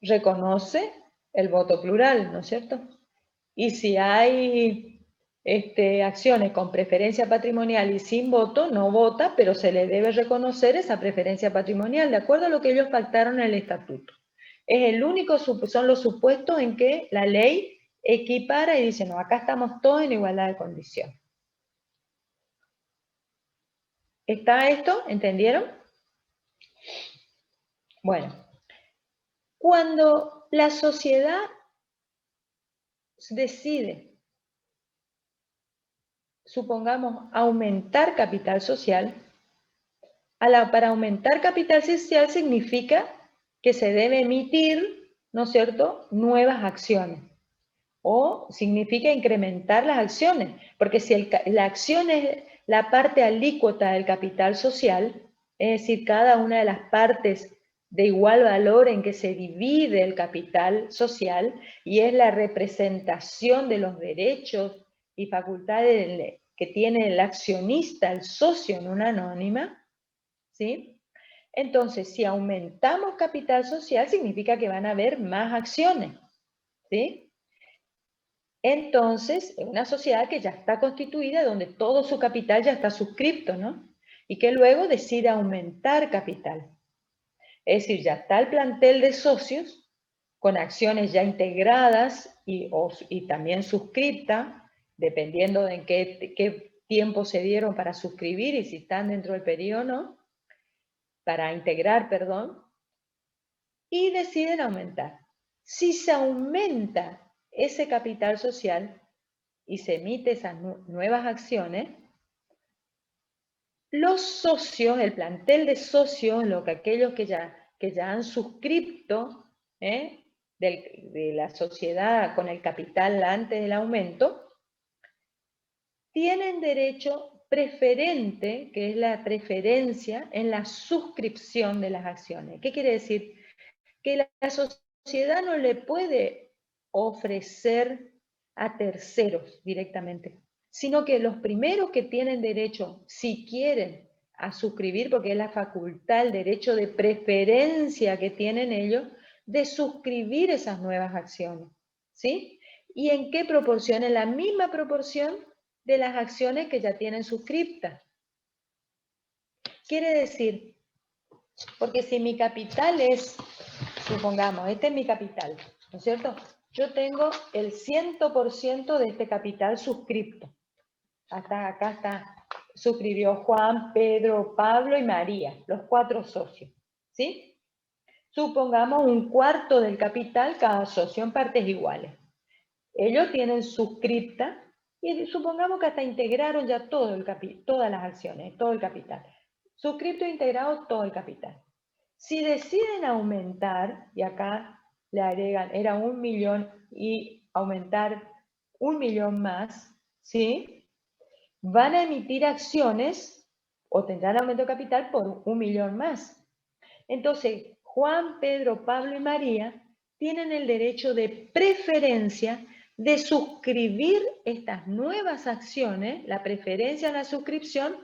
reconoce el voto plural, ¿no es cierto? Y si hay acciones con preferencia patrimonial y sin voto, no vota, pero se le debe reconocer esa preferencia patrimonial, de acuerdo a lo que ellos pactaron en el estatuto. Son los supuestos en que la ley equipara y dice, no, acá estamos todos en igualdad de condición. ¿Está esto? ¿Entendieron? Bueno, cuando la sociedad decide, supongamos, aumentar capital social, para aumentar capital social significa que se debe emitir, ¿no es cierto?, nuevas acciones. O significa incrementar las acciones, porque si la acción es la parte alícuota del capital social, es decir, cada una de las partes de igual valor en que se divide el capital social, y es la representación de los derechos y facultades que tiene el accionista, el socio en una anónima, ¿sí? Entonces, si aumentamos capital social, significa que van a haber más acciones, ¿sí? Entonces, es una sociedad que ya está constituida, donde todo su capital ya está suscripto, ¿no? Y que luego decide aumentar capital. Es decir, ya está el plantel de socios, con acciones ya integradas y también suscriptas, dependiendo de en qué tiempo se dieron para suscribir y si están dentro del periodo o no, para integrar, perdón, y deciden aumentar. Si se aumenta ese capital social y se emite esas nuevas acciones, los socios, el plantel de socios, aquellos que ya han suscripto de la sociedad con el capital antes del aumento, tienen derecho preferente, que es la preferencia en la suscripción de las acciones. ¿Qué quiere decir? Que la sociedad no le puede ofrecer a terceros directamente, sino que los primeros que tienen derecho, si quieren, a suscribir, porque es la facultad, el derecho de preferencia que tienen ellos, de suscribir esas nuevas acciones, ¿sí? ¿Y en qué proporción? En la misma proporción de las acciones que ya tienen suscriptas. Quiere decir, porque si mi capital es, supongamos, este es mi capital, ¿no es cierto? Yo tengo el 100% de este capital suscripto. Acá está, suscribió Juan, Pedro, Pablo y María, los 4 socios, ¿sí? Supongamos un cuarto del capital cada socio en partes iguales. Ellos tienen suscripta y supongamos que hasta integraron ya todas las acciones, todo el capital. Suscripto e integrado todo el capital. Si deciden aumentar, y acá le agregan, era 1 millón y aumentar 1 millón más, ¿sí? Van a emitir acciones o tendrán aumento de capital por 1 millón más. Entonces, Juan, Pedro, Pablo y María tienen el derecho de preferencia de suscribir estas nuevas acciones, la preferencia a la suscripción,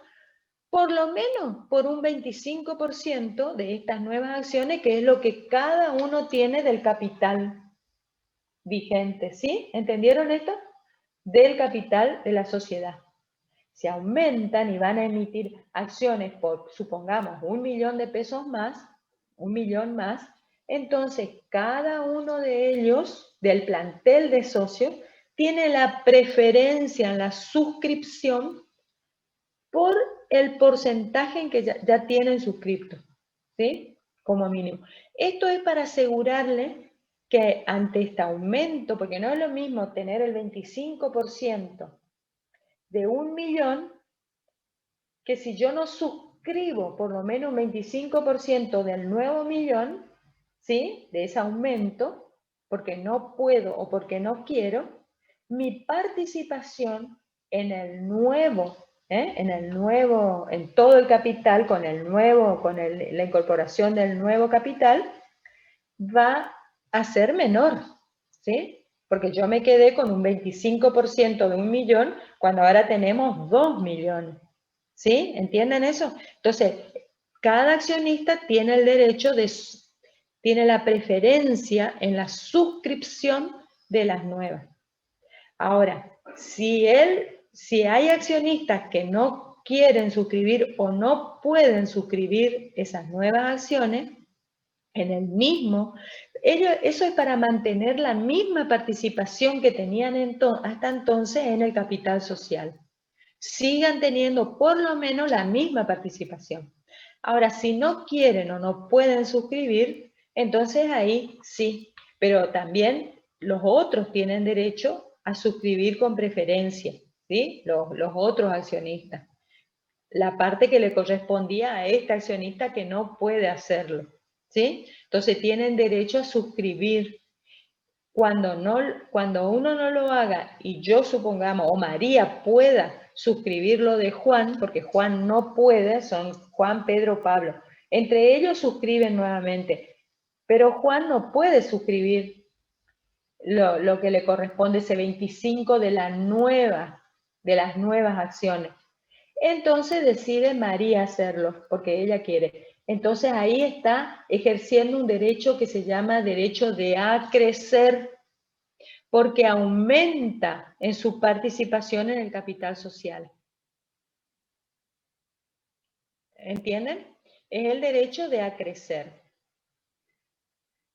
por lo menos por un 25% de estas nuevas acciones, que es lo que cada uno tiene del capital vigente, ¿sí? ¿Entendieron esto? del capital de la sociedad. Si aumentan y van a emitir acciones por, supongamos, 1 millón de pesos más, 1 millón más, entonces cada uno de ellos, del plantel de socios, tiene la preferencia en la suscripción por el porcentaje en que ya tienen suscripto, ¿sí? Como mínimo. Esto es para asegurarle que ante este aumento, porque no es lo mismo tener el 25% de 1 millón, que si yo no suscribo por lo menos un 25% del nuevo millón, ¿sí? De ese aumento, porque no puedo o porque no quiero, mi participación en el nuevo, en todo el capital, con la incorporación del nuevo capital, va a ser menor, ¿sí? Porque yo me quedé con un 25% de 1 millón, cuando ahora tenemos 2 millones, ¿sí? ¿Entienden eso? Entonces, cada accionista tiene el derecho tiene la preferencia en la suscripción de las nuevas. Ahora, si hay accionistas que no quieren suscribir o no pueden suscribir esas nuevas acciones, en el mismo, eso es para mantener la misma participación que tenían hasta entonces en el capital social. Sigan teniendo por lo menos la misma participación. Ahora, si no quieren o no pueden suscribir, entonces ahí sí, pero también los otros tienen derecho a suscribir con preferencia, ¿sí? Los otros accionistas. La parte que le correspondía a este accionista que no puede hacerlo, ¿sí? Entonces tienen derecho a suscribir. Cuando uno no lo haga y yo supongamos, o María pueda suscribir lo de Juan, porque Juan no puede, son Juan, Pedro, Pablo. Entre ellos suscriben nuevamente, pero Juan no puede suscribir lo que le corresponde, ese 25 de las nuevas acciones. Entonces decide María hacerlo, porque ella quiere. Entonces ahí está ejerciendo un derecho que se llama derecho de acrecer, porque aumenta en su participación en el capital social. ¿Entienden? Es el derecho de acrecer.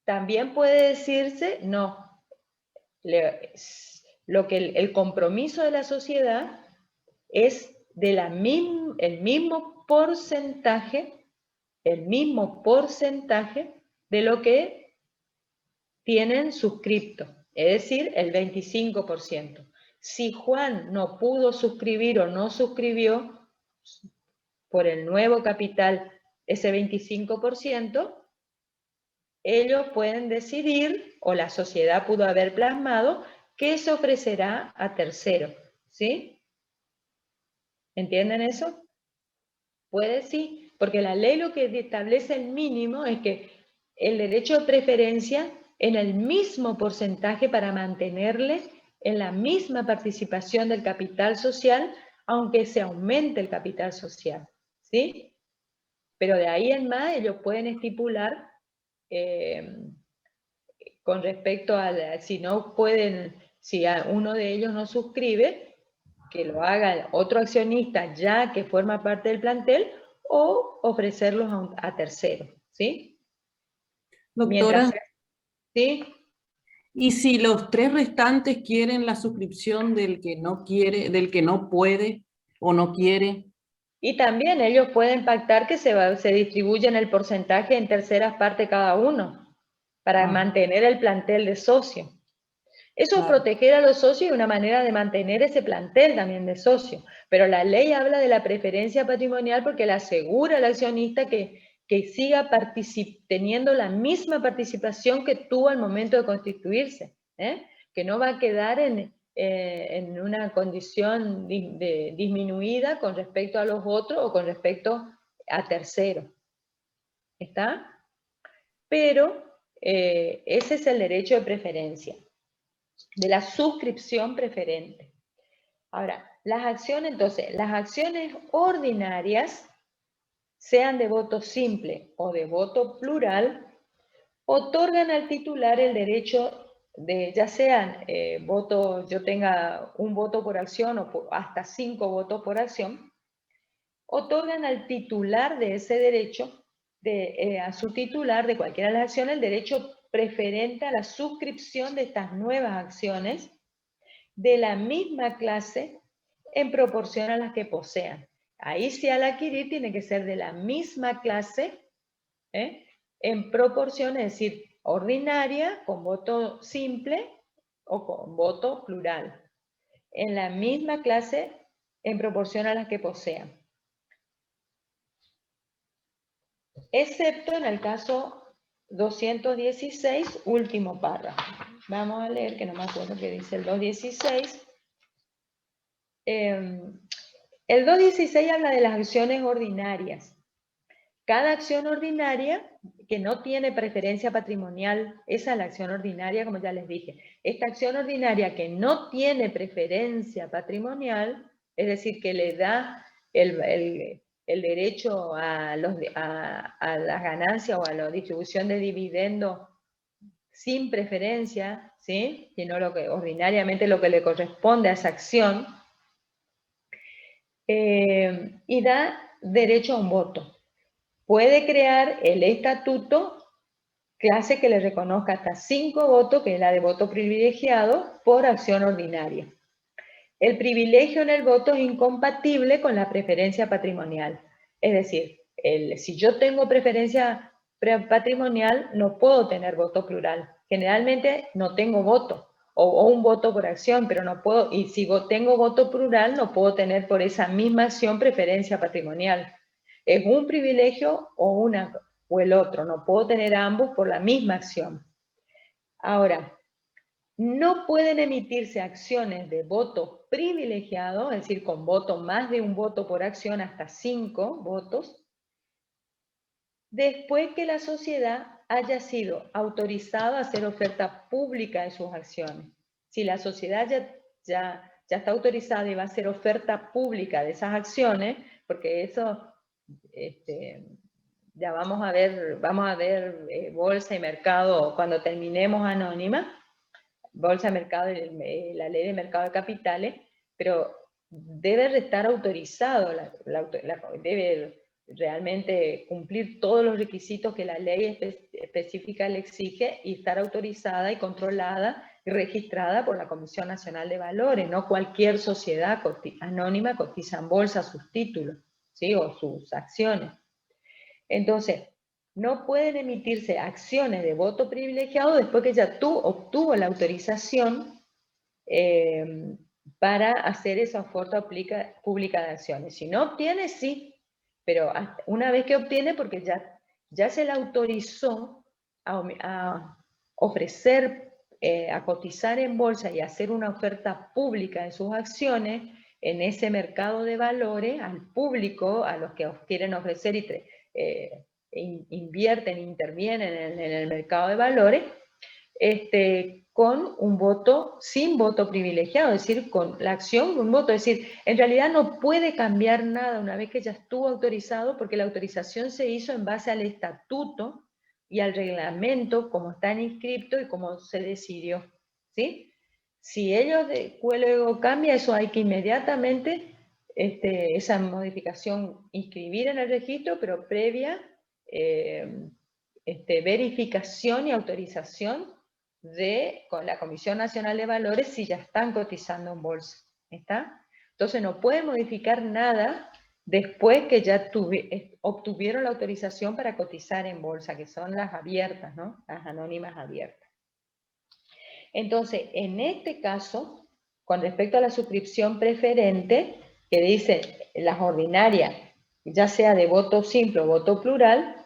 También puede decirse, no, el compromiso de la sociedad es el mismo porcentaje de lo que tienen suscripto, es decir, el 25%. Si Juan no pudo suscribir o no suscribió por el nuevo capital ese 25%, ellos pueden decidir, o la sociedad pudo haber plasmado, que se ofrecerá a terceros, ¿sí? ¿Entienden eso? Puede sí, porque la ley lo que establece el mínimo es que el derecho de preferencia en el mismo porcentaje para mantenerle en la misma participación del capital social, aunque se aumente el capital social, ¿sí? Pero de ahí en más ellos pueden estipular con respecto a si no pueden, si uno de ellos no suscribe, que lo haga otro accionista ya que forma parte del plantel, o ofrecerlos a terceros, ¿sí? Doctora, ¿sí? ¿y si los 3 restantes quieren la suscripción del que no quiere, del que no puede o no quiere? Y también ellos pueden pactar que se distribuyen el porcentaje en terceras partes cada uno, para mantener el plantel de socios. Eso es proteger a los socios y una manera de mantener ese plantel también de socios. Pero la ley habla de la preferencia patrimonial porque le asegura al accionista que siga teniendo la misma participación que tuvo al momento de constituirse, que no va a quedar en una condición disminuida con respecto a los otros o con respecto a terceros. ¿Está? Pero ese es el derecho de preferencia, de la suscripción preferente. Ahora, las acciones ordinarias, sean de voto simple o de voto plural, otorgan al titular el derecho ya sean votos, yo tenga un voto por acción o hasta 5 votos por acción, otorgan al titular de ese derecho, a su titular de cualquiera de las acciones, el derecho preferente a la suscripción de estas nuevas acciones de la misma clase en proporción a las que posean. Ahí sí, al adquirir tiene que ser de la misma clase, en proporción, es decir, ordinaria, con voto simple o con voto plural. En la misma clase en proporción a las que posean. Excepto en el caso 216, último párrafo. Vamos a leer, que no me acuerdo qué dice el 216. El 216 habla de las acciones ordinarias. Cada acción ordinaria que no tiene preferencia patrimonial, esa es la acción ordinaria, como ya les dije. Esta acción ordinaria que no tiene preferencia patrimonial, es decir, que le da el derecho a las ganancias o a la distribución de dividendos sin preferencia, ¿sí? Sino ordinariamente lo que le corresponde a esa acción, y da derecho a un voto. Puede crear el estatuto clase que le reconozca hasta 5 votos, que es la de voto privilegiado, por acción ordinaria. El privilegio en el voto es incompatible con la preferencia patrimonial. Es decir, si yo tengo preferencia patrimonial, no puedo tener voto plural. Generalmente no tengo voto, o un voto por acción, pero no puedo, y si tengo voto plural, no puedo tener por esa misma acción preferencia patrimonial. Es un privilegio o el otro, no puedo tener ambos por la misma acción. Ahora, no pueden emitirse acciones de voto privilegiado, es decir, con más de un voto por acción, hasta 5 votos, después que la sociedad haya sido autorizada a hacer oferta pública de sus acciones. Si la sociedad ya está autorizada y va a hacer oferta pública de esas acciones, porque eso, ya vamos a ver bolsa y mercado cuando terminemos anónima, bolsa de mercado y la ley de mercado de capitales, pero debe estar autorizado, debe realmente cumplir todos los requisitos que la ley específica le exige y estar autorizada y controlada y registrada por la Comisión Nacional de Valores. No cualquier sociedad anónima cotiza en bolsa sus títulos, ¿sí? O sus acciones. Entonces, no pueden emitirse acciones de voto privilegiado después que ya obtuvo la autorización para hacer esa oferta pública de acciones. Si no obtiene, sí, pero una vez que obtiene, porque ya se le autorizó a ofrecer, a cotizar en bolsa y hacer una oferta pública de sus acciones en ese mercado de valores al público, a los que quieren ofrecer invierten, intervienen en el mercado de valores, con un voto, sin voto privilegiado, es decir, con la acción de un voto. Es decir, en realidad no puede cambiar nada una vez que ya estuvo autorizado, porque la autorización se hizo en base al estatuto y al reglamento, como están inscritos y como se decidió, ¿sí? Si ellos luego cambia, eso hay que inmediatamente esa modificación inscribir en el registro, pero previa verificación y autorización con la Comisión Nacional de Valores si ya están cotizando en bolsa. ¿Está? Entonces no pueden modificar nada después que ya obtuvieron la autorización para cotizar en bolsa, que son las abiertas, ¿no? Las anónimas abiertas. Entonces, en este caso, con respecto a la suscripción preferente, que dice las ordinarias, ya sea de voto simple o voto plural,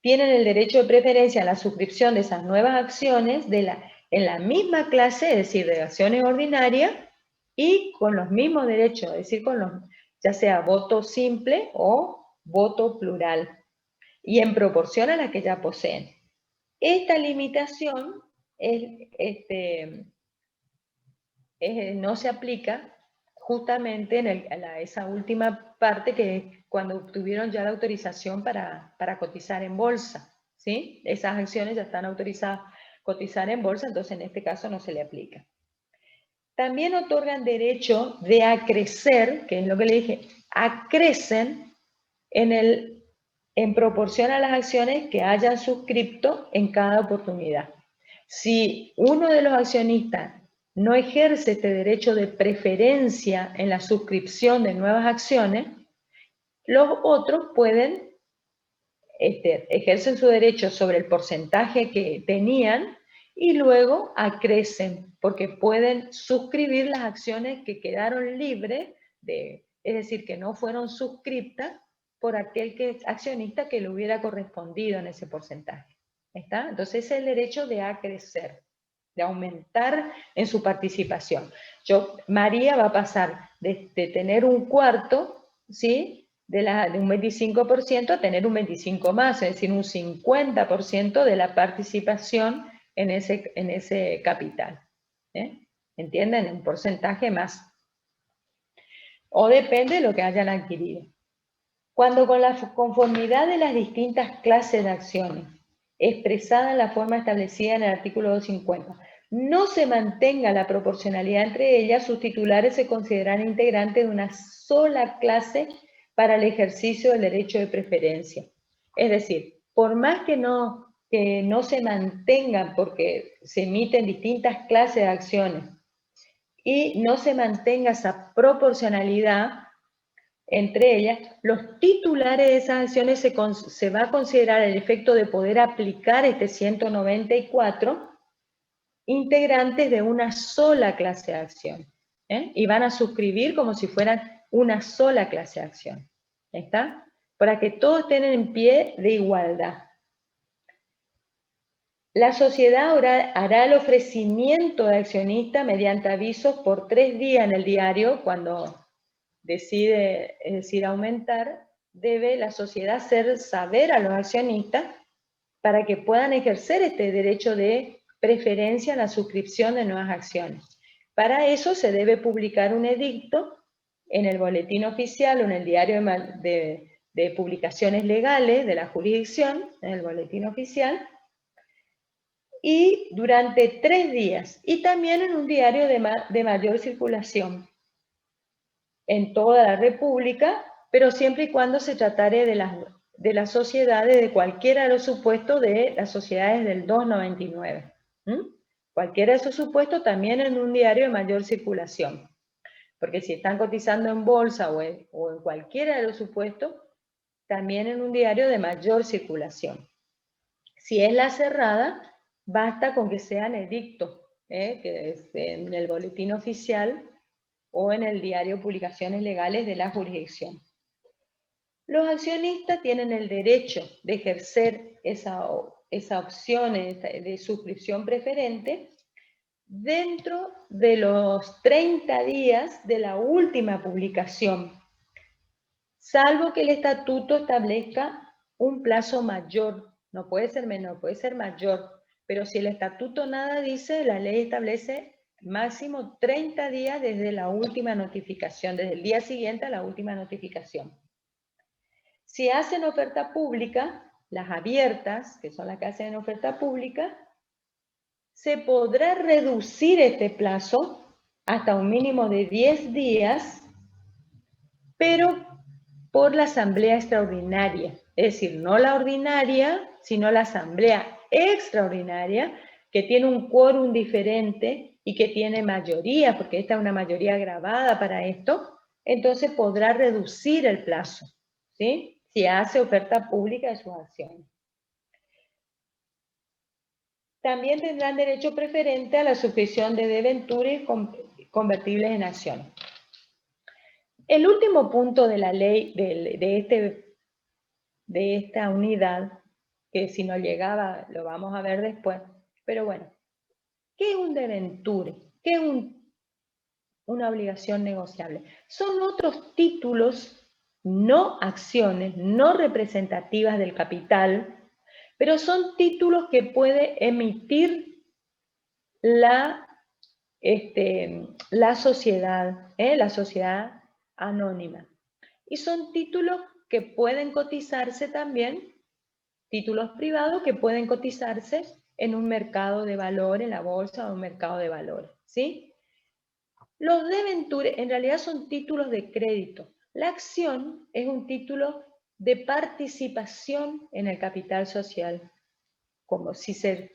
tienen el derecho de preferencia a la suscripción de esas nuevas acciones en la misma clase, es decir, de acciones ordinarias, y con los mismos derechos, es decir, ya sea voto simple o voto plural, y en proporción a la que ya poseen. Esta limitación no se aplica justamente en esa última parte, que es cuando obtuvieron ya la autorización para cotizar en bolsa, ¿sí? Esas acciones ya están autorizadas cotizar en bolsa, entonces en este caso no se le aplica. También otorgan derecho de acrecer, que es lo que le dije, acrecen en proporción a las acciones que hayan suscripto en cada oportunidad. Si uno de los accionistas no ejerce este derecho de preferencia en la suscripción de nuevas acciones, los otros pueden, ejercen su derecho sobre el porcentaje que tenían y luego acrecen, porque pueden suscribir las acciones que quedaron libres, es decir, que no fueron suscriptas por aquel accionista que le hubiera correspondido en ese porcentaje. ¿Está? Entonces ese es el derecho de acrecer, de aumentar en su participación. María va a pasar de tener un cuarto, ¿sí?, de un 25% a tener un 25 más, es decir, un 50% de la participación en ese capital. ¿Entienden? Un porcentaje más. O depende de lo que hayan adquirido. Cuando con la conformidad de las distintas clases de acciones, expresada en la forma establecida en el artículo 250, no se mantenga la proporcionalidad entre ellas, sus titulares se consideran integrantes de una sola clase para el ejercicio del derecho de preferencia. Es decir, por más que no se mantengan, porque se emiten distintas clases de acciones, y no se mantenga esa proporcionalidad entre ellas, los titulares de esas acciones se va a considerar el efecto de poder aplicar este 194 integrantes de una sola clase de acción. Y van a suscribir como si fueran una sola clase de acción. ¿Está? Para que todos estén en pie de igualdad. La sociedad hará el ofrecimiento de accionista mediante avisos por 3 días en el diario. Cuando decide, es decir, aumentar, debe la sociedad hacer saber a los accionistas para que puedan ejercer este derecho de preferencia en la suscripción de nuevas acciones. Para eso se debe publicar un edicto en el boletín oficial o en el diario de publicaciones legales de la jurisdicción, en el boletín oficial, y durante 3 días, y también en un diario de mayor circulación en toda la República, pero siempre y cuando se tratare de las sociedades, de cualquiera de los supuestos de las sociedades del 299. Cualquiera de esos supuestos también en un diario de mayor circulación. Porque si están cotizando en bolsa o en cualquiera de los supuestos, también en un diario de mayor circulación. Si es la cerrada, basta con que sean edictos, que es en el boletín oficial o en el diario Publicaciones Legales de la jurisdicción. Los accionistas tienen el derecho de ejercer esa opción de suscripción preferente dentro de los 30 días de la última publicación, salvo que el estatuto establezca un plazo mayor. No puede ser menor, puede ser mayor, pero si el estatuto nada dice, la ley establece máximo 30 días desde la última notificación, desde el día siguiente a la última notificación. Si hacen oferta pública, las abiertas, que son las que hacen oferta pública, se podrá reducir este plazo hasta un mínimo de 10 días, pero por la asamblea extraordinaria. Es decir, no la ordinaria, sino la asamblea extraordinaria, que tiene un quórum diferente y que tiene mayoría, porque esta es una mayoría agravada para esto, entonces podrá reducir el plazo, ¿sí?, si hace oferta pública de sus acciones. También tendrán derecho preferente a la suscripción de debentures convertibles en acciones. El último punto de la ley de esta unidad, que si no llegaba lo vamos a ver después, pero bueno, ¿qué es un debenture? ¿Qué es una obligación negociable? Son otros títulos, no acciones, no representativas del capital, pero son títulos que puede emitir la sociedad, la sociedad anónima. Y son títulos que pueden cotizarse también, títulos privados que pueden cotizarse en un mercado de valores, en la bolsa o un mercado de valores, ¿sí? Los debentures en realidad son títulos de crédito. La acción es un título de participación en el capital social. Como si se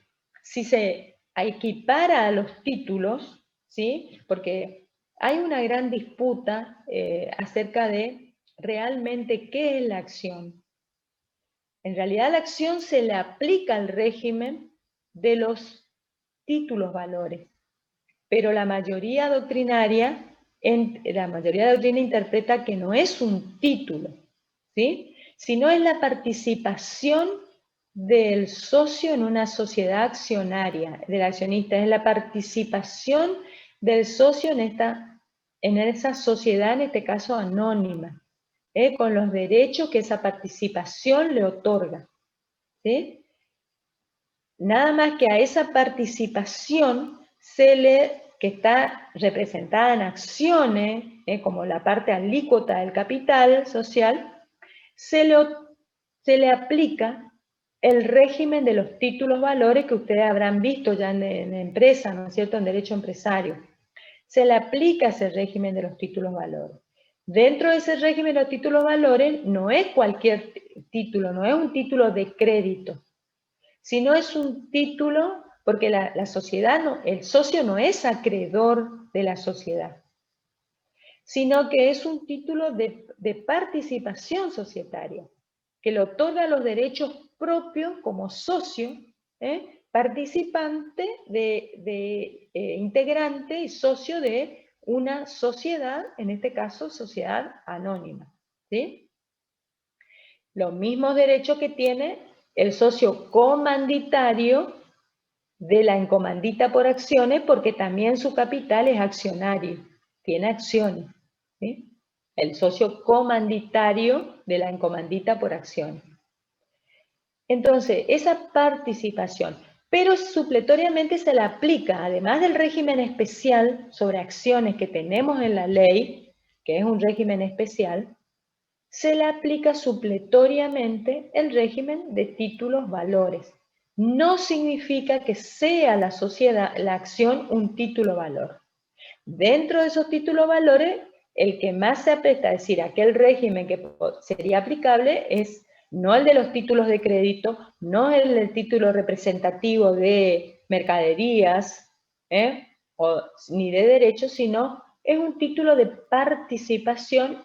equipara a los títulos, ¿sí? Porque hay una gran disputa acerca de realmente qué es la acción. En realidad la acción se le aplica al régimen de los títulos valores, pero la mayoría doctrina interpreta que no es un título, ¿sí? Sino es la participación del socio en una sociedad accionaria, del accionista, es la participación del socio en esa sociedad, en este caso anónima, con los derechos que esa participación le otorga, ¿sí? Nada más que a esa participación que está representada en acciones, como la parte alícuota del capital social, se le aplica el régimen de los títulos valores que ustedes habrán visto ya en empresa, ¿no es cierto?, en derecho empresario. Se le aplica ese régimen de los títulos valores. Dentro de ese régimen de los títulos valores no es cualquier título, no es un título de crédito, sino es un título, porque la sociedad, el socio no es acreedor de la sociedad, sino que es un título de participación societaria, que le otorga los derechos propios como socio, participante, integrante y socio de una sociedad, en este caso sociedad anónima, ¿sí? Los mismos derechos que tiene el socio comanditario de la encomandita por acciones, porque también su capital es accionario, tiene acciones, ¿sí? El socio comanditario de la encomandita por acciones. Entonces, esa participación, pero supletoriamente se le aplica, además del régimen especial sobre acciones que tenemos en la ley, que es un régimen especial, se le aplica supletoriamente el régimen de títulos valores. No significa que sea la sociedad, la acción, un título valor. Dentro de esos títulos valores, el que más se apresta, es decir, aquel régimen que sería aplicable es no el de los títulos de crédito, no el del título representativo de mercaderías, ni de derechos, sino es un título de participación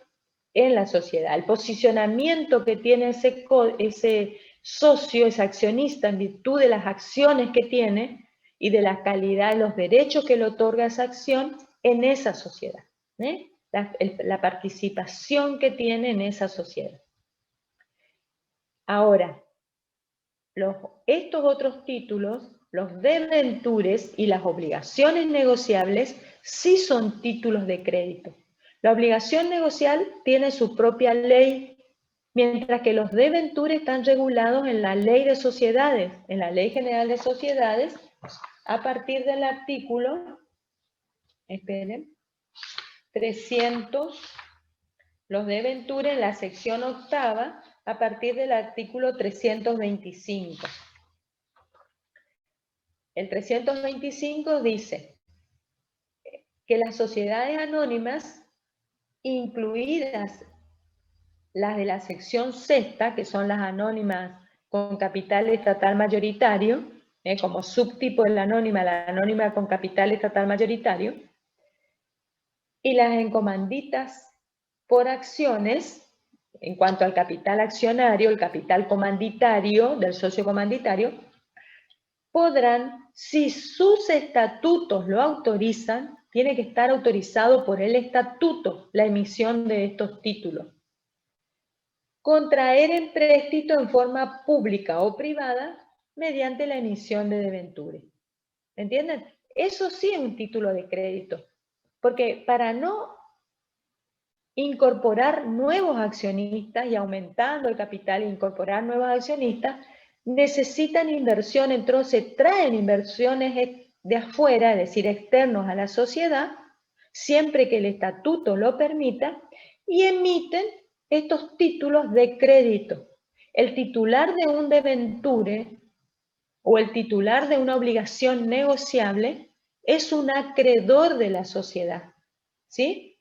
en la sociedad. El posicionamiento que tiene ese socio, ese accionista, en virtud de las acciones que tiene y de la calidad de los derechos que le otorga esa acción en esa sociedad. La participación que tiene en esa sociedad. Ahora, estos otros títulos, los debentures y las obligaciones negociables, sí son títulos de crédito. La obligación negocial tiene su propia ley, mientras que los debentures están regulados en la Ley de Sociedades, en la Ley General de Sociedades, a partir del artículo, esperen, 300, los debentures en la sección octava, a partir del artículo 325. El 325 dice que las sociedades anónimas, incluidas las de la sección sexta, que son las anónimas con capital estatal mayoritario, como subtipo de la anónima con capital estatal mayoritario, y las encomanditas por acciones, en cuanto al capital accionario, el capital comanditario del socio comanditario, podrán, si sus estatutos lo autorizan, tiene que estar autorizado por el estatuto la emisión de estos títulos. Contraer empréstito en forma pública o privada mediante la emisión de debentures. ¿Entienden? Eso sí es un título de crédito, porque para no incorporar nuevos accionistas y aumentando el capital e incorporar nuevos accionistas, necesitan inversión, entonces traen inversiones de afuera, es decir, externos a la sociedad, siempre que el estatuto lo permita, y emiten estos títulos de crédito. El titular de un debenture o el titular de una obligación negociable es un acreedor de la sociedad, ¿sí?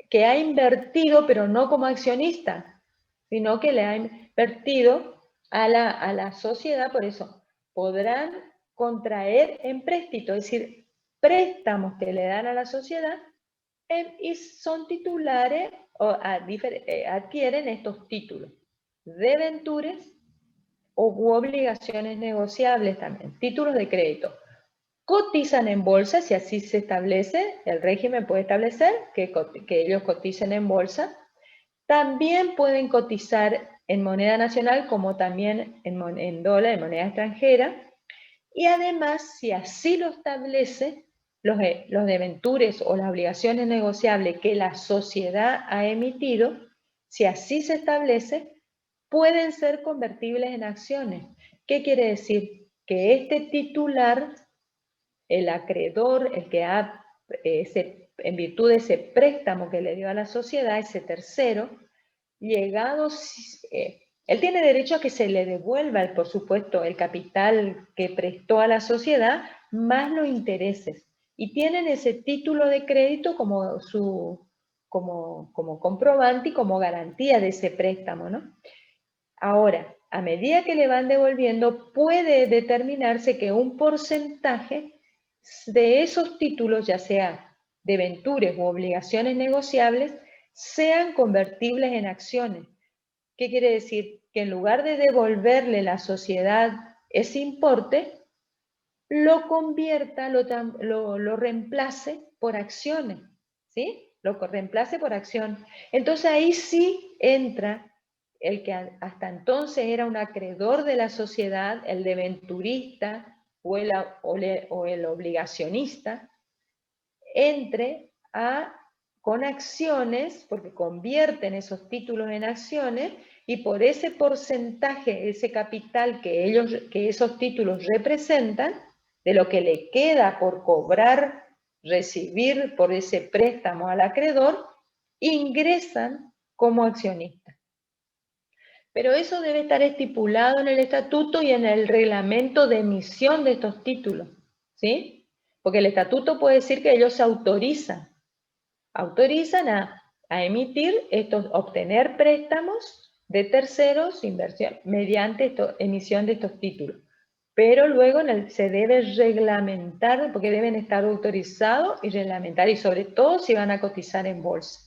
Que ha invertido, pero no como accionista, sino que le ha invertido a la sociedad, por eso podrán contraer empréstito, es decir, préstamos que le dan a la sociedad y son titulares o adquieren estos títulos, debentures u obligaciones negociables también, títulos de crédito. Cotizan en bolsa, si así se establece, el régimen puede establecer que ellos coticen en bolsa. También pueden cotizar en moneda nacional como también en dólar, en moneda extranjera. Y además, si así lo establece, los debentures o las obligaciones negociables que la sociedad ha emitido, si así se establece, pueden ser convertibles en acciones. ¿Qué quiere decir? Que este titular, el acreedor, el que ha, en virtud de ese préstamo que le dio a la sociedad, ese tercero, él tiene derecho a que se le devuelva, por supuesto, el capital que prestó a la sociedad, más los intereses. Y tienen ese título de crédito como comprobante y como garantía de ese préstamo, ¿no? Ahora, a medida que le van devolviendo, puede determinarse que un porcentaje de esos títulos, ya sea debentures u obligaciones negociables, sean convertibles en acciones. ¿Qué quiere decir? Que en lugar de devolverle la sociedad ese importe, lo convierta, lo reemplace por acciones, ¿sí? Lo reemplace por acción. Entonces ahí sí entra el que hasta entonces era un acreedor de la sociedad, el deventurista o el obligacionista, entre con acciones, porque convierten esos títulos en acciones, y por ese porcentaje, ese capital que esos títulos representan, de lo que le queda por cobrar, recibir por ese préstamo al acreedor, ingresan como accionistas. Pero eso debe estar estipulado en el estatuto y en el reglamento de emisión de estos títulos, ¿sí? Porque el estatuto puede decir que ellos autorizan a emitir obtener préstamos de terceros mediante emisión de estos títulos. Pero luego se debe reglamentar, porque deben estar autorizados y reglamentar, y sobre todo si van a cotizar en bolsa.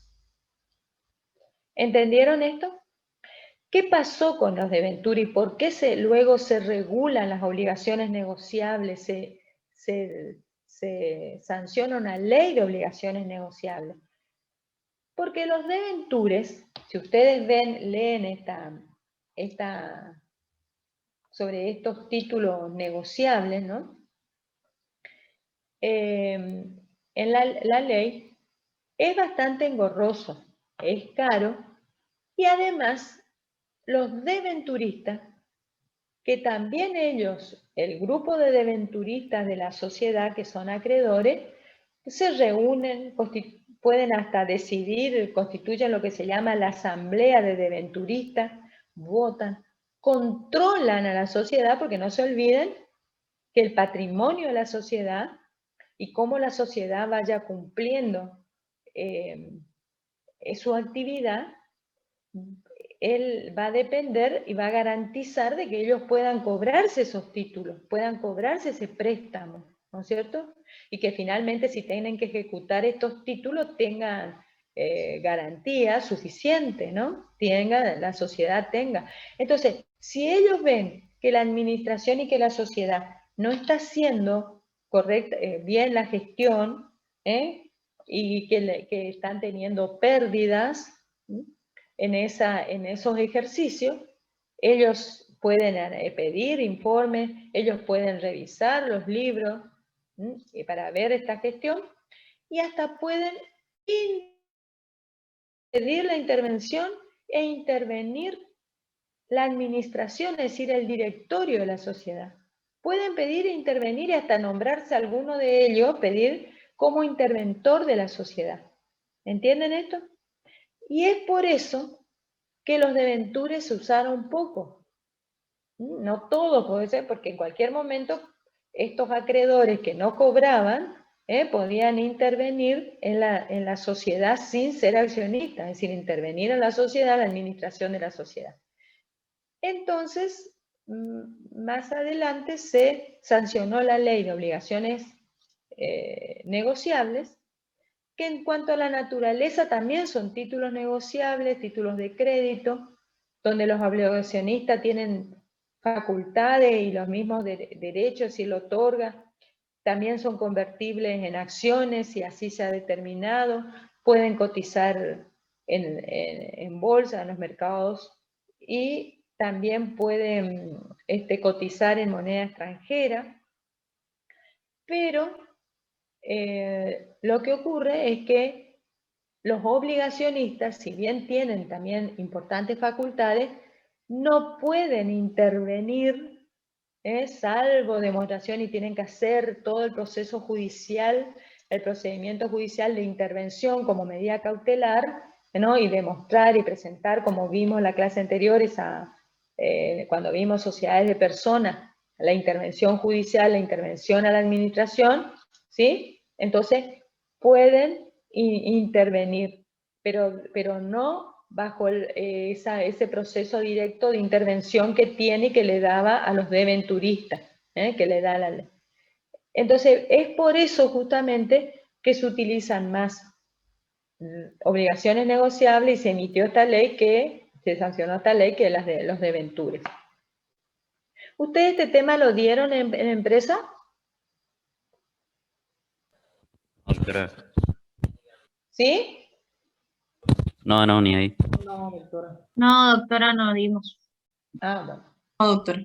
¿Entendieron esto? ¿Qué pasó con los debentures y por qué luego se regulan las obligaciones negociables, se sanciona una ley de obligaciones negociables? Porque los debentures, si ustedes leen sobre estos títulos negociables, ¿no? En la ley es bastante engorroso, es caro, y además los deventuristas, que también ellos, el grupo de deventuristas de la sociedad que son acreedores, se reúnen, pueden hasta decidir, constituyen lo que se llama la asamblea de deventuristas, votan, controlan a la sociedad, porque no se olviden que el patrimonio de la sociedad y cómo la sociedad vaya cumpliendo su actividad, él va a depender y va a garantizar de que ellos puedan cobrarse esos títulos, puedan cobrarse ese préstamo, ¿no es cierto? Y que finalmente, si tienen que ejecutar estos títulos, tengan garantía suficiente, ¿no? La sociedad tenga. Entonces, si ellos ven que la administración y que la sociedad no está haciendo bien la gestión, y que están teniendo pérdidas, en esos ejercicios, ellos pueden pedir informes, ellos pueden revisar los libros para ver esta gestión, y hasta pueden pedir la intervención e intervenir la administración, es decir, el directorio de la sociedad. Pueden pedir e intervenir y hasta nombrarse alguno de ellos, pedir como interventor de la sociedad. ¿Entienden esto? Y es por eso que los debentures se usaron poco. No todo puede ser, porque en cualquier momento estos acreedores que no cobraban podían intervenir en la sociedad sin ser accionistas, es decir, intervenir en la sociedad, la administración de la sociedad. Entonces, más adelante se sancionó la ley de obligaciones negociables, que en cuanto a la naturaleza también son títulos negociables, títulos de crédito, donde los obligacionistas tienen facultades y los mismos derechos si lo otorga. También son convertibles en acciones si así se ha determinado. Pueden cotizar en bolsa, en los mercados, y también pueden cotizar en moneda extranjera. Pero lo que ocurre es que los obligacionistas, si bien tienen también importantes facultades, no pueden intervenir, salvo demostración, y tienen que hacer todo el proceso judicial, el procedimiento judicial de intervención como medida cautelar, ¿no? Y demostrar y presentar, como vimos en la clase anterior, cuando vimos sociedades de personas, la intervención judicial, la intervención a la administración, ¿sí? Entonces pueden intervenir, pero no bajo ese proceso directo de intervención que tiene y que le daba a los deventuristas, que le da la ley. Entonces, es por eso justamente que se utilizan más obligaciones negociables y se emitió esta ley, se sancionó esta ley, que las de los deventures. ¿Ustedes este tema lo dieron en empresa? Doctora. ¿Sí? No, ni ahí. No, doctora. No, doctora, no dimos. Ah, bueno. No, doctora.